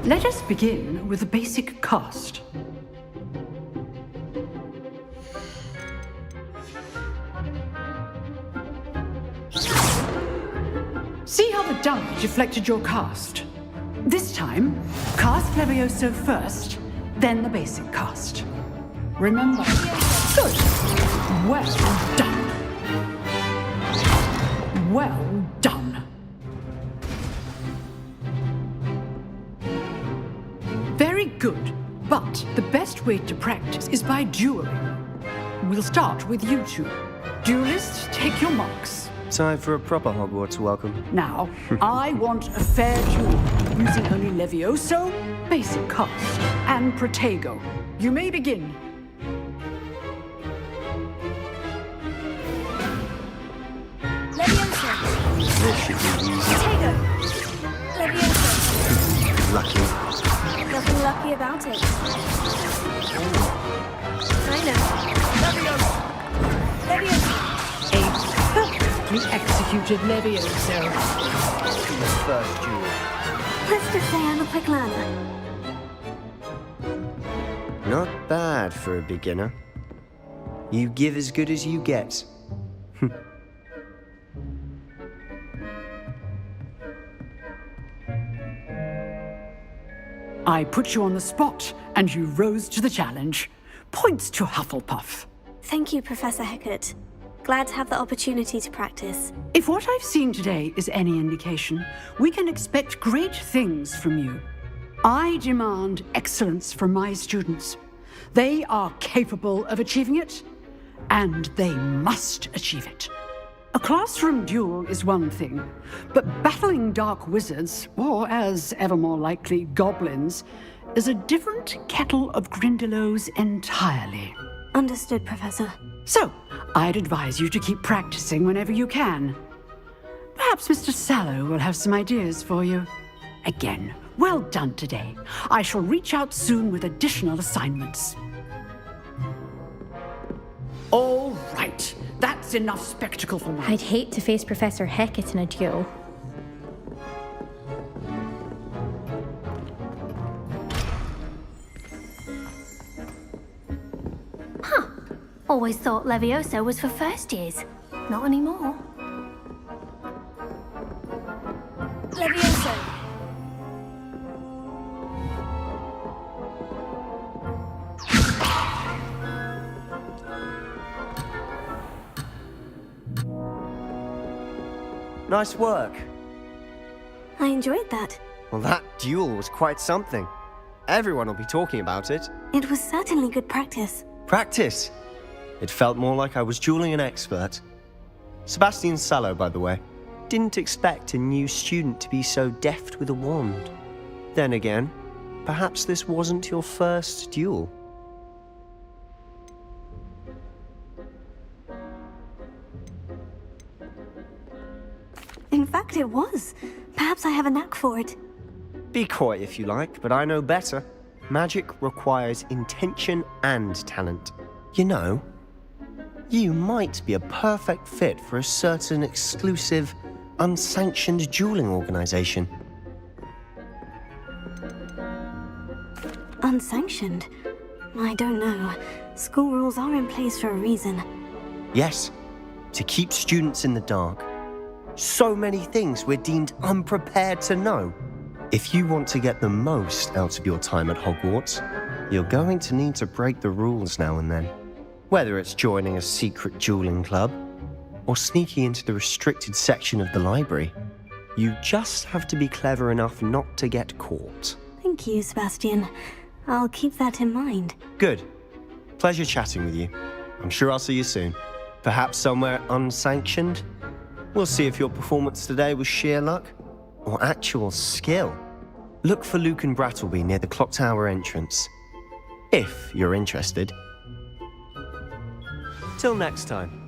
Let us begin with a basic cast. See how the damage deflected your cast? This time, cast Levioso first, then the basic cast. Remember. Good. Well done. Well done. Very good, but the best way to practice is by dueling. We'll start with you two. Duelists, take your marks. Time for a proper Hogwarts welcome. Now, I want a fair duel, using only Levioso, basic cast, and Protego. You may begin. Levioso! This should be easy. Protego! Levioso! Lucky. Nothing lucky about it. I know. Levioso! Levioso! Executed Levioso. The first duel. Let's just say I'm a quick learner. Not bad for a beginner. You give as good as you get. I put you on the spot, and you rose to the challenge. Points to Hufflepuff. Thank you, Professor Hecat. Glad to have the opportunity to practice. If what I've seen today is any indication, we can expect great things from you. I demand excellence from my students. They are capable of achieving it, and they must achieve it. A classroom duel is one thing, but battling dark wizards, or as ever more likely, goblins, is a different kettle of Grindylows entirely. Understood, Professor. So, I'd advise you to keep practicing whenever you can. Perhaps Mr. Sallow will have some ideas for you. Again, well done today. I shall reach out soon with additional assignments. All right. That's enough spectacle for now. I'd hate to face Professor Hecat in a duel. Huh. Always thought Levioso was for first years. Not anymore. Levioso! Nice work. I enjoyed that. Well, that duel was quite something. Everyone will be talking about it. It was certainly good practice. Practice? It felt more like I was dueling an expert. Sebastian Sallow, by the way. Didn't expect a new student to be so deft with a wand. Then again, perhaps this wasn't your first duel. In fact, it was. Perhaps I have a knack for it. Be coy if you like, but I know better. Magic requires intention and talent. You know, you might be a perfect fit for a certain exclusive, unsanctioned dueling organization. Unsanctioned? I don't know. School rules are in place for a reason. Yes, to keep students in the dark. So many things we're deemed unprepared to know. If you want to get the most out of your time at Hogwarts, you're going to need to break the rules now and then. Whether it's joining a secret dueling club, or sneaking into the restricted section of the library, you just have to be clever enough not to get caught. Thank you, Sebastian. I'll keep that in mind. Good. Pleasure chatting with you. I'm sure I'll see you soon. Perhaps somewhere unsanctioned? We'll see if your performance today was sheer luck or actual skill. Look for Luke and Brattleby near the clock tower entrance, if you're interested. Till next time.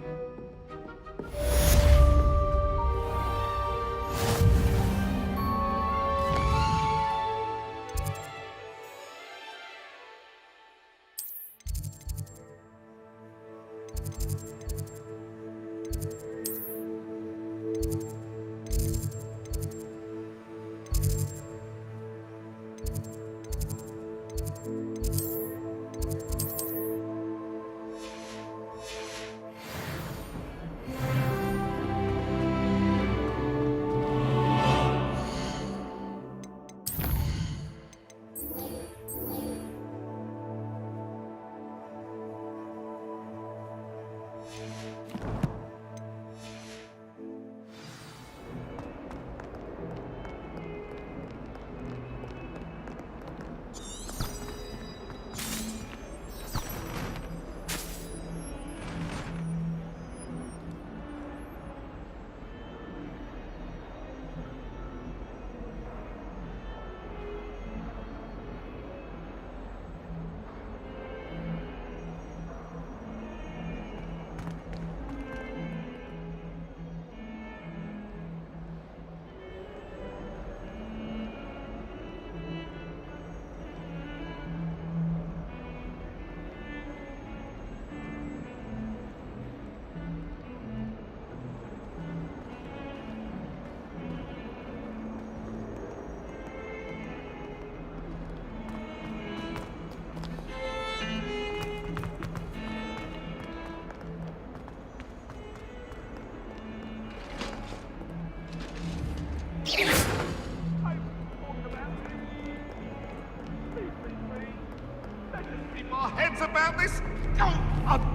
our heads about this? Oh,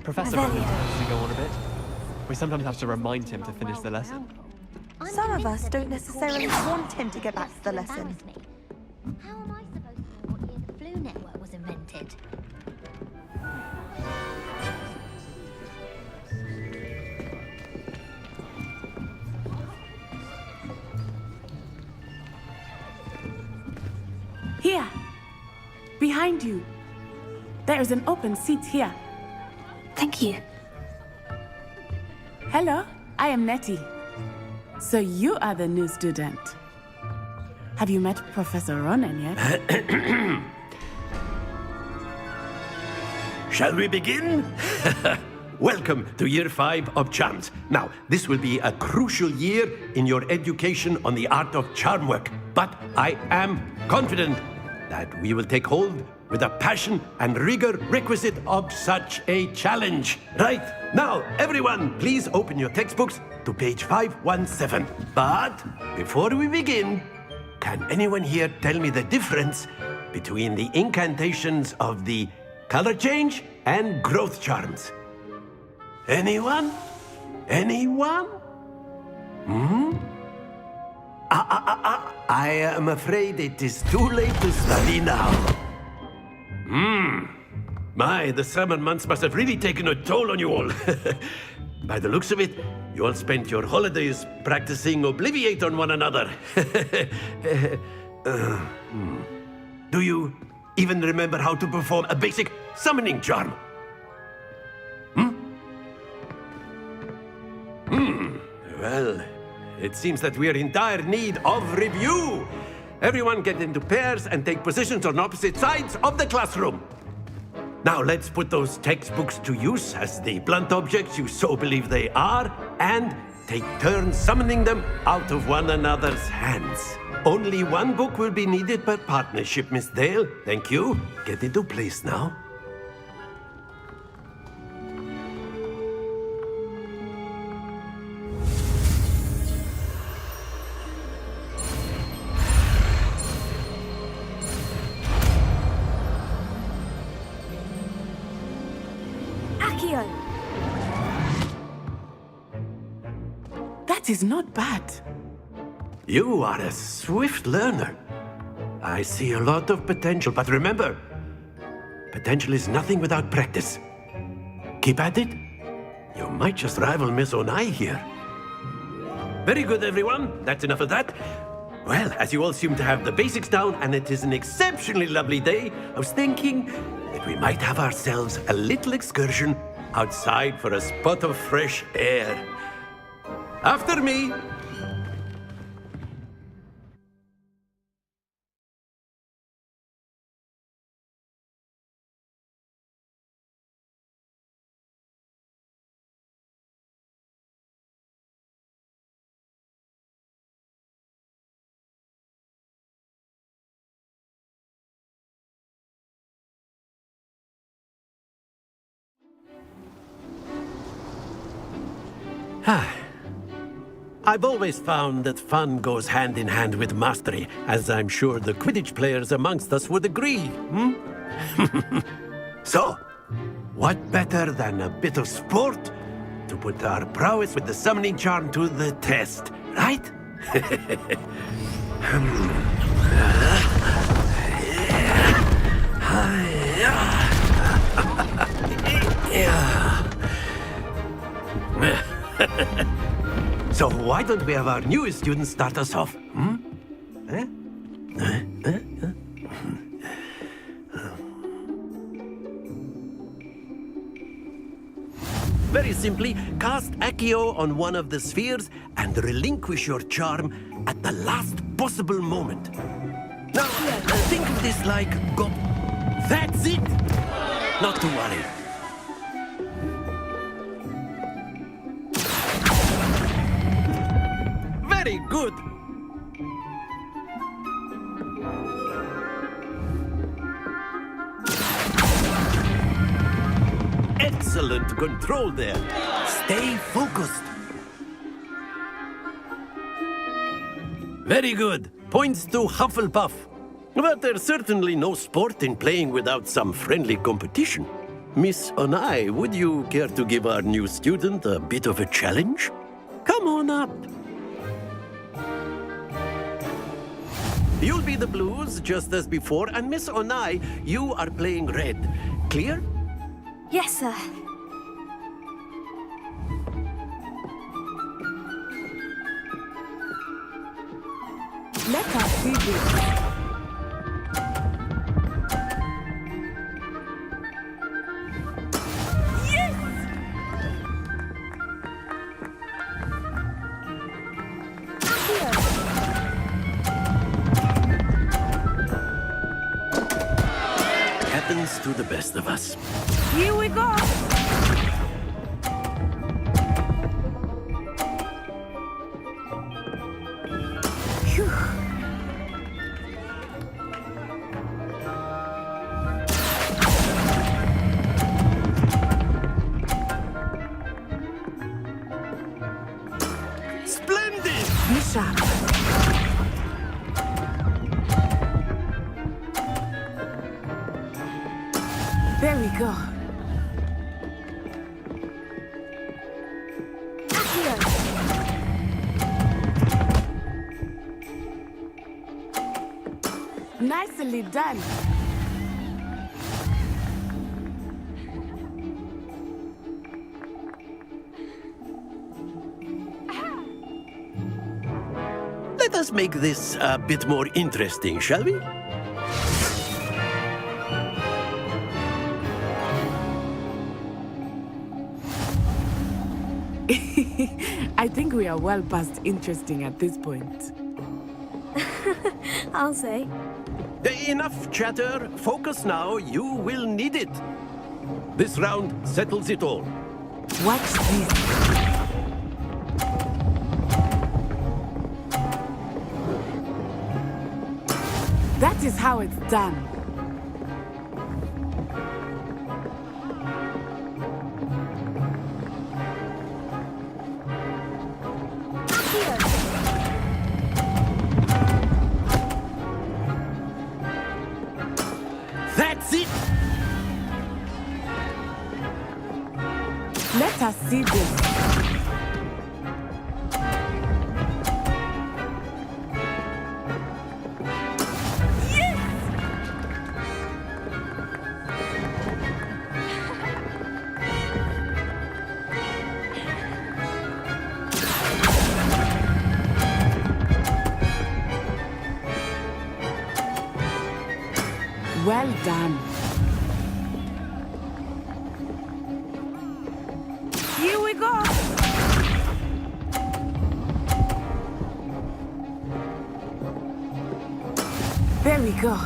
Professor Rowan tends to go on a bit. We sometimes have to remind him to finish the lesson. Some of us don't necessarily want him to get back to the lesson. How am I supposed to know what year the flu network was invented? Here! Behind you! There is an open seat here. Thank you. Hello, I am Nettie. So you are the new student. Have you met Professor Ronan yet? Shall we begin? Welcome to Year 5 of Charms. Now, this will be a crucial year in your education on the art of charm work. But I am confident that we will take hold with the passion and rigor requisite of such a challenge. Right, now, everyone, please open your textbooks to page 517. But before we begin, can anyone here tell me the difference between the incantations of the color change and growth charms? Anyone? Anyone? I am afraid it is too late to study now. My, the summer months must have really taken a toll on you all. By the looks of it, you all spent your holidays practicing Obliviate on one another. Do you even remember how to perform a basic summoning charm? Well, it seems that we are in dire need of review. Everyone get into pairs and take positions on opposite sides of the classroom. Now let's put those textbooks to use as the blunt objects you so believe they are, and take turns summoning them out of one another's hands. Only one book will be needed per partnership, Miss Dale. Thank you. Get into place now. That is not bad. You are a swift learner. I see a lot of potential, but remember, potential is nothing without practice. Keep at it. You might just rival Miss Onai here. Very good, everyone. That's enough of that. Well, as you all seem to have the basics down, and it is an exceptionally lovely day, I was thinking that we might have ourselves a little excursion outside for a spot of fresh air. After me. I've always found that fun goes hand in hand with mastery, as I'm sure the Quidditch players amongst us would agree, So, what better than a bit of sport to put our prowess with the summoning charm to the test, right? So why don't we have our newest student start us off? Very simply, cast Accio on one of the spheres and relinquish your charm at the last possible moment. Now, think of this like go... That's it! Not to worry. Very good! Excellent control there. Stay focused. Very good. Points to Hufflepuff. But there's certainly no sport in playing without some friendly competition. Miss Onai, would you care to give our new student a bit of a challenge? Come on up. You'll be the blues, just as before, and Miss Onai, you are playing red. Clear? Yes, sir. Let us see this. Happens to the best of us. Here we go. Phew. Splendid! Bishop. There we go. Nicely done. Let us make this a bit more interesting, shall we? I think we are well past interesting at this point. I'll say. Enough chatter. Focus now. You will need it. This round settles it all. Watch this. That is how it's done. That's it! Let us see this. Well done. Here we go. There we go.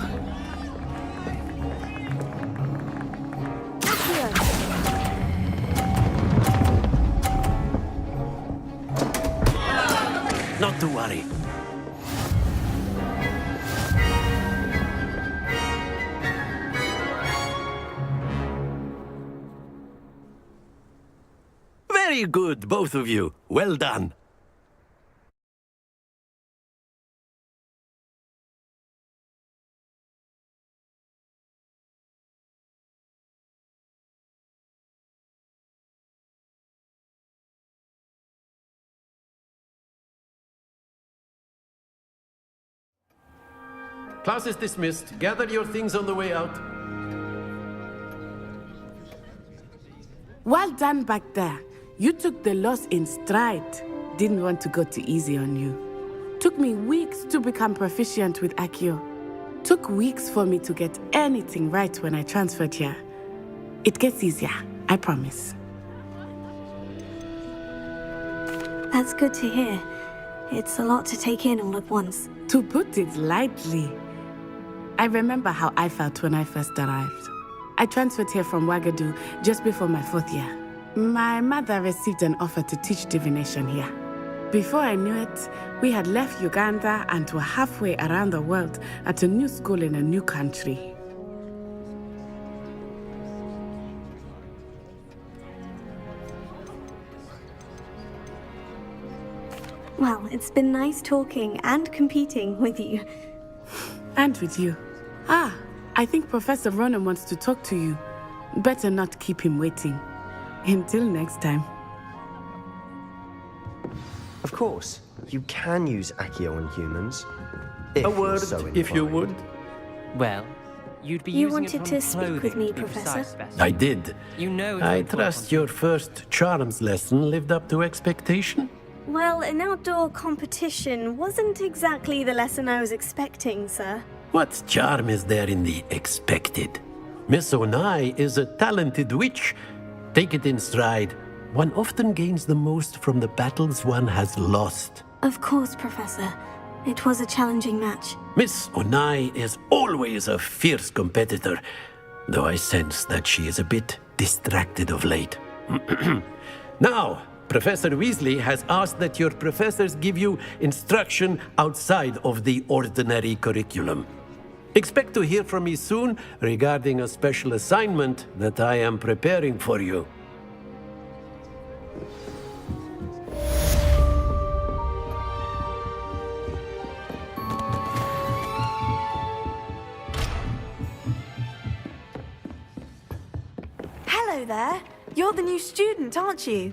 Not to worry. Very good, both of you. Well done. Class is dismissed. Gather your things on the way out. Well done back there. You took the loss in stride. Didn't want to go too easy on you. Took me weeks to become proficient with Accio. Took weeks for me to get anything right when I transferred here. It gets easier, I promise. That's good to hear. It's a lot to take in all at once. To put it lightly, I remember how I felt when I first arrived. I transferred here from Wagadu just before my 4th year. My mother received an offer to teach divination here. Before I knew it, we had left Uganda and were halfway around the world at a new school in a new country. Well, it's been nice talking and competing with you. And with you. Ah, I think Professor Ronan wants to talk to you. Better not keep him waiting. Until next time. Of course, you can use Accio on humans. If A you're word, so if you inclined. would. Well, you'd be You using wanted it to on speak with clothing, me, to be Professor? precise, Bess. I did. You know it I won't work trust your first charms lesson lived up to expectation. Well, an outdoor competition wasn't exactly the lesson I was expecting, sir. What charm is there in the expected? Miss Onai is a talented witch. Take it in stride. One often gains the most from the battles one has lost. Of course, Professor. It was a challenging match. Miss Onai is always a fierce competitor, though I sense that she is a bit distracted of late. Now, Professor Weasley has asked that your professors give you instruction outside of the ordinary curriculum. Expect to hear from me soon regarding a special assignment that I am preparing for you. Hello there. You're the new student, aren't you?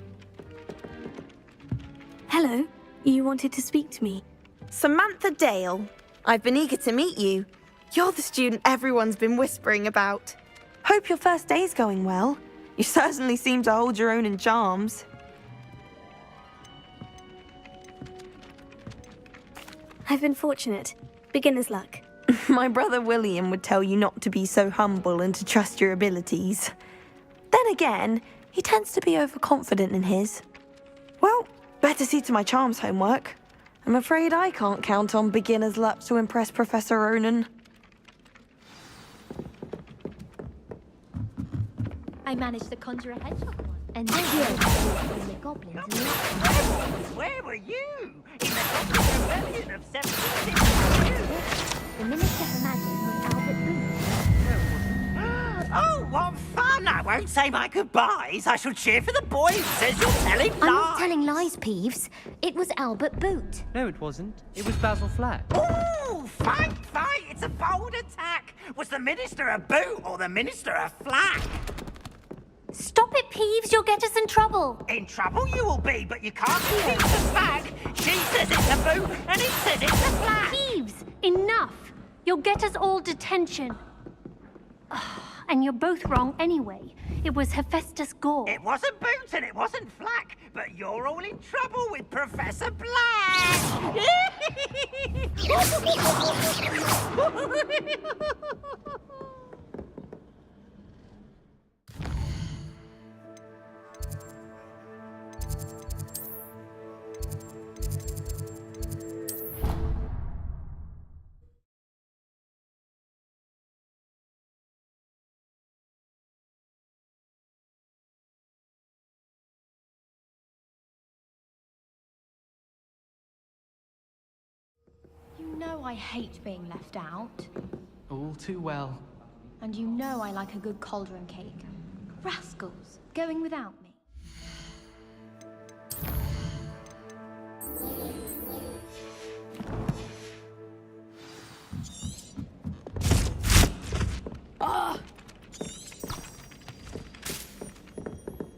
Hello. You wanted to speak to me? Samantha Dale. I've been eager to meet you. You're the student everyone's been whispering about. Hope your first day's going well. You certainly seem to hold your own in charms. I've been fortunate. Beginner's luck. My brother William would tell you not to be so humble and to trust your abilities. Then again, he tends to be overconfident in his. Well, better see to my charms homework. I'm afraid I can't count on beginner's luck to impress Professor Ronan. I managed to conjure a hedgehog once, and then the goblins and Where were you? In the Goblin Rebellion of 1762? the Minister for Magic was Albert Booth. Oh, what fun! I won't say my goodbyes. I shall cheer for the boy who says you're telling lies. I'm not telling lies, Peeves. It was Albert Boot. No, it wasn't. It was Basil Flack. Ooh, fight! It's a bold attack. Was the Minister a boot or the Minister a flack? Stop it, Peeves. You'll get us in trouble. In trouble you will be, but you can't keep the flag. She says it's a boot and he says it's a flack. Peeves, enough. You'll get us all detention. And you're both wrong anyway. It was Hephaestus Gore. It wasn't boot and it wasn't flack, but you're all in trouble with Professor Black. You know I hate being left out. All too well. And you know I like a good cauldron cake. Rascals, going without me.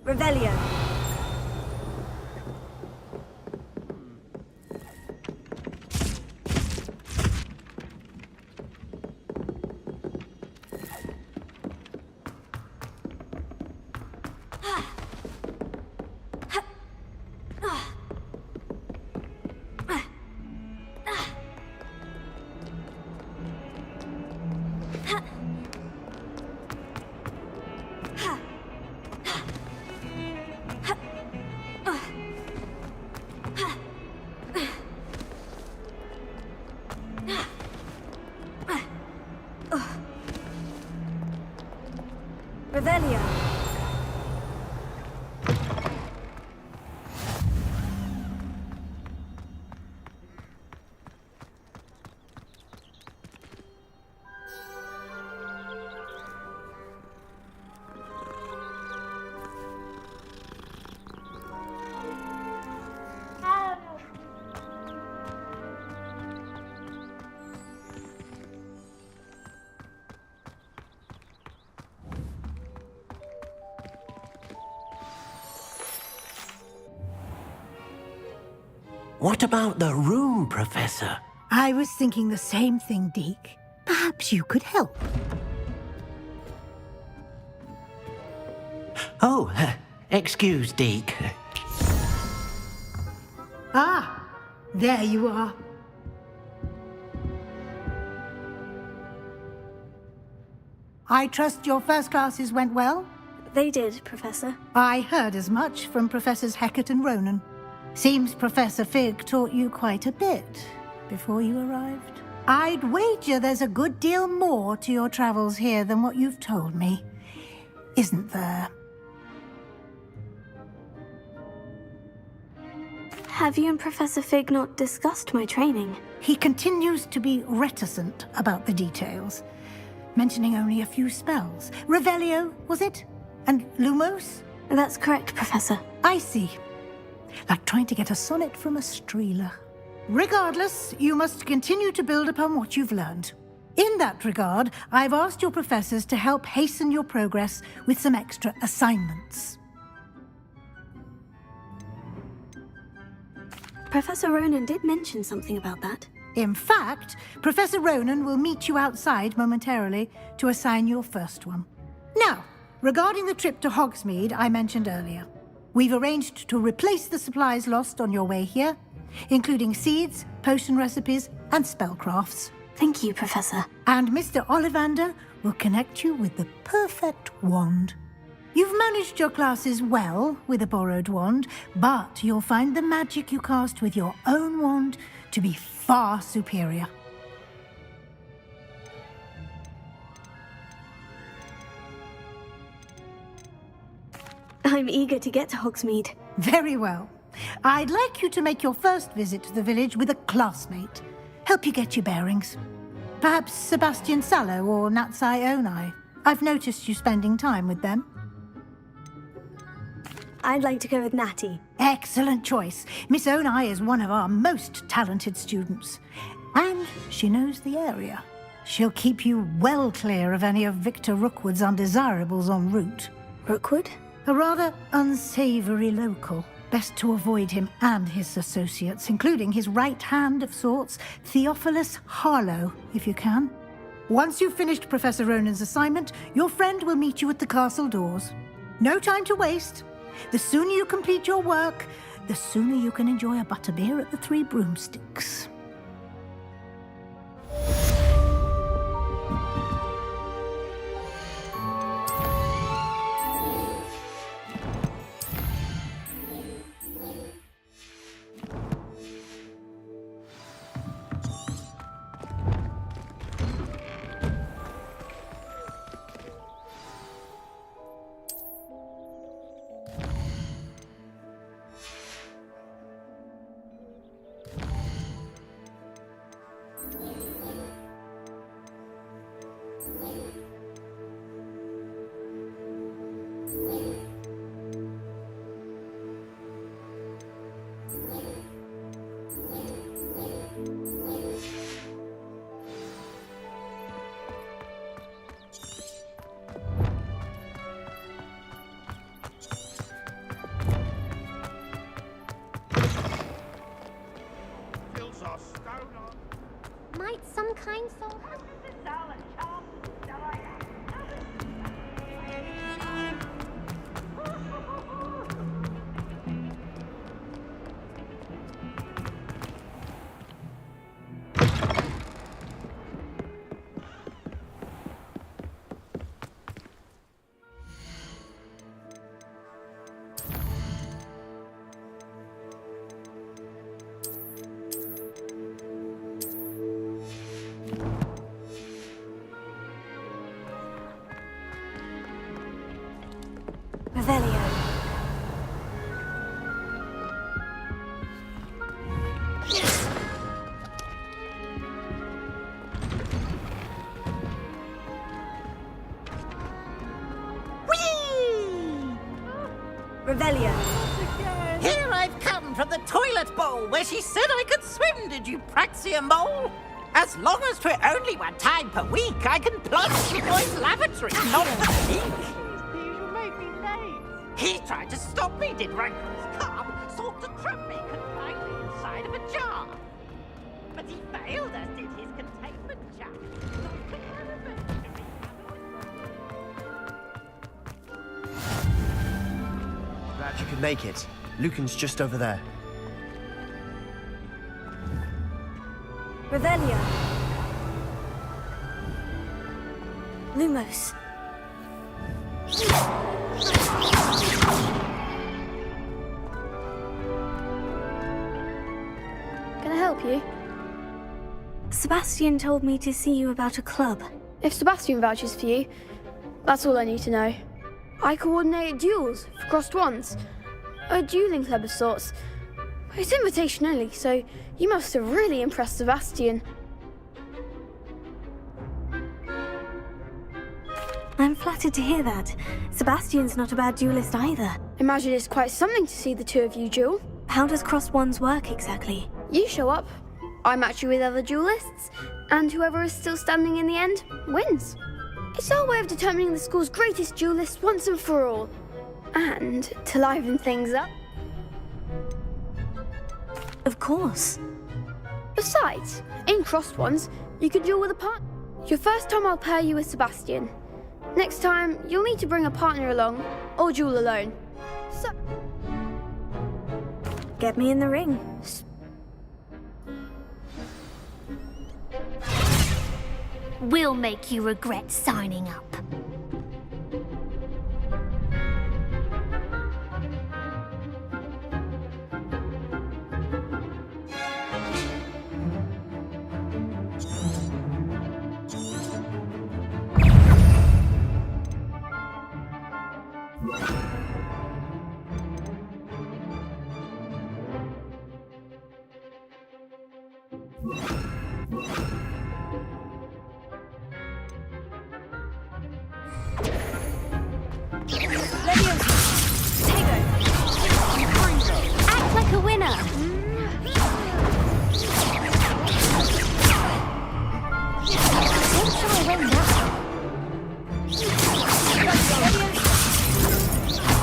Revelio. What about the room, Professor? I was thinking the same thing, Deke. Perhaps you could help. Oh, excuse, Deke. Ah, there you are. I trust your first classes went well? They did, Professor. I heard as much from Professors Hecat and Ronan. Seems Professor Fig taught you quite a bit before you arrived. I'd wager there's a good deal more to your travels here than what you've told me, isn't there? Have you and Professor Fig not discussed my training? He continues to be reticent about the details, mentioning only a few spells. Revelio, was it? And Lumos? That's correct, Professor. I see. Like trying to get a sonnet from a streeler. Regardless, you must continue to build upon what you've learned. In that regard, I've asked your professors to help hasten your progress with some extra assignments. Professor Ronan did mention something about that. In fact, Professor Ronan will meet you outside momentarily to assign your first one. Now, regarding the trip to Hogsmeade I mentioned earlier, we've arranged to replace the supplies lost on your way here, including seeds, potion recipes, and spellcrafts. Thank you, Professor. And Mr. Ollivander will connect you with the perfect wand. You've managed your classes well with a borrowed wand, but you'll find the magic you cast with your own wand to be far superior. I'm eager to get to Hogsmeade. Very well. I'd like you to make your first visit to the village with a classmate. Help you get your bearings. Perhaps Sebastian Sallow or Natsai Onai. I've noticed you spending time with them. I'd like to go with Natty. Excellent choice. Miss Onai is one of our most talented students. And she knows the area. She'll keep you well clear of any of Victor Rookwood's undesirables en route. Rookwood? A rather unsavory local. Best to avoid him and his associates, including his right hand of sorts, Theophilus Harlow, if you can. Once you've finished Professor Ronan's assignment, your friend will meet you at the castle doors. No time to waste. The sooner you complete your work, the sooner you can enjoy a butterbeer at the Three Broomsticks. Might some kind soul have Revelio. Revelio. Here I've come from the toilet bowl where she said I could swim, did you praxia mole? As long as 'twere only one time per week, I can plunge the boy's lavatory, not the leak. He tried to stop me, did Rancorous Carp, sought to trap me confined inside of a jar. But he failed, as did his containment jar. Glad you could make it. Lucan's just over there. Revelio. Lumos. Can I help you? Sebastian told me to see you about a club. If Sebastian vouches for you, that's all I need to know. I coordinate duels for crossed ones. A dueling club of sorts. It's invitation only, so you must have really impressed Sebastian. I'm flattered to hear that. Sebastian's not a bad duelist either. Imagine it's quite something to see the two of you duel. How does crossed ones work exactly? You show up, I match you with other duelists, and whoever is still standing in the end wins. It's our way of determining the school's greatest duelist once and for all. And to liven things up. Of course. Besides, in crossed ones, you can duel with a partner. Your first time I'll pair you with Sebastian. Next time, you'll need to bring a partner along, or duel alone. So... Get me in the ring. We'll make you regret signing up. Act like a winner.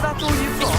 That's all you've got?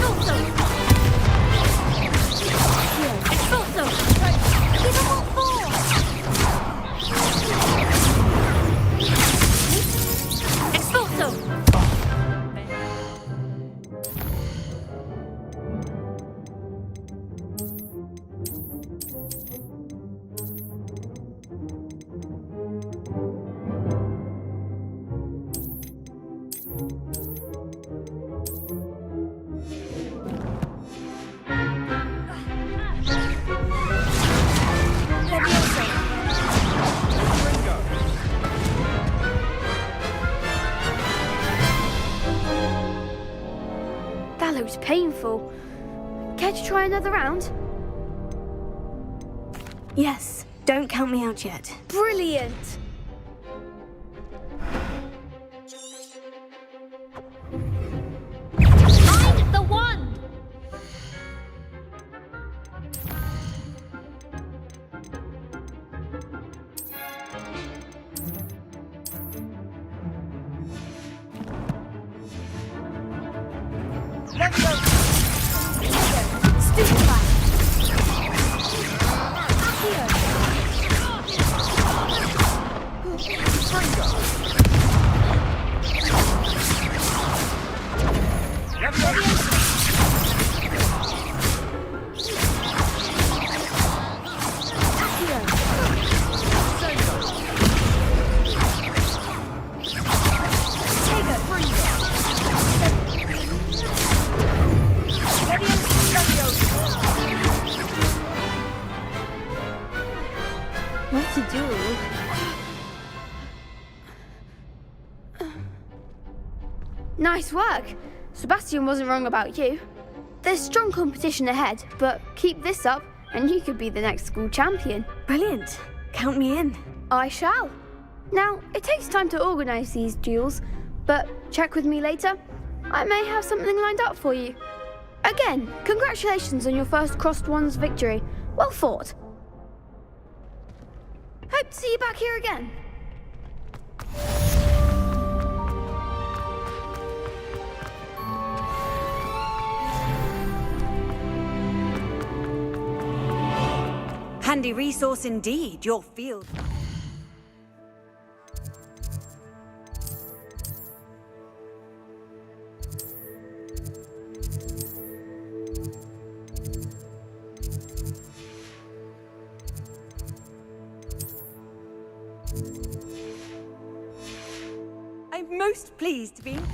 That looks painful. Care to try another round? Yes, don't count me out yet. Brilliant! Find the wand! Let's go! Stupefy! What to do? Nice work. Sebastian wasn't wrong about you. There's strong competition ahead, but keep this up and you could be the next school champion. Brilliant. Count me in. I shall. Now, it takes time to organise these duels, but check with me later. I may have something lined up for you. Again, congratulations on your first Crossed Ones victory. Well fought. Hope to see you back here again. Handy resource indeed, your field. I'm most pleased to be included.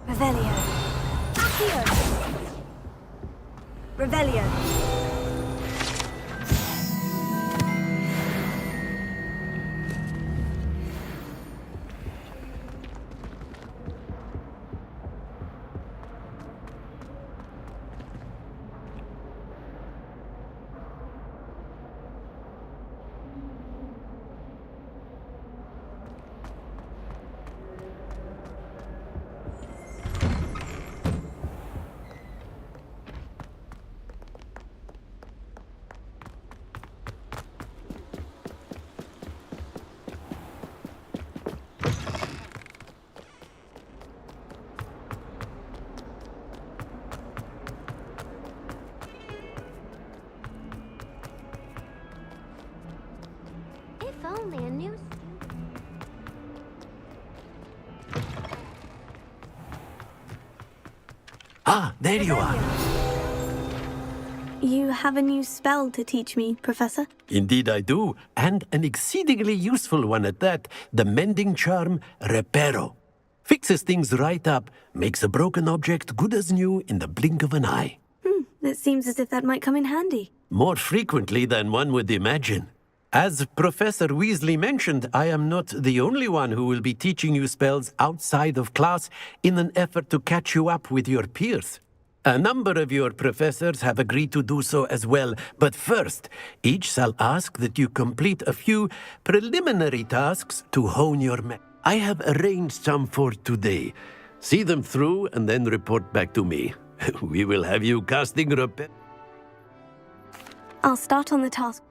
Revelio. Accio. Revelio. If only a new... Ah, there you are. You have a new spell to teach me, Professor? Indeed I do, and an exceedingly useful one at that. The mending charm, Reparo. Fixes things right up, makes a broken object good as new in the blink of an eye. It seems as if that might come in handy. More frequently than one would imagine. As Professor Weasley mentioned, I am not the only one who will be teaching you spells outside of class in an effort to catch you up with your peers. A number of your professors have agreed to do so as well, but first, each shall ask that you complete a few preliminary tasks to hone your I have arranged some for today. See them through and then report back to me. We will have you casting I'll start on the task.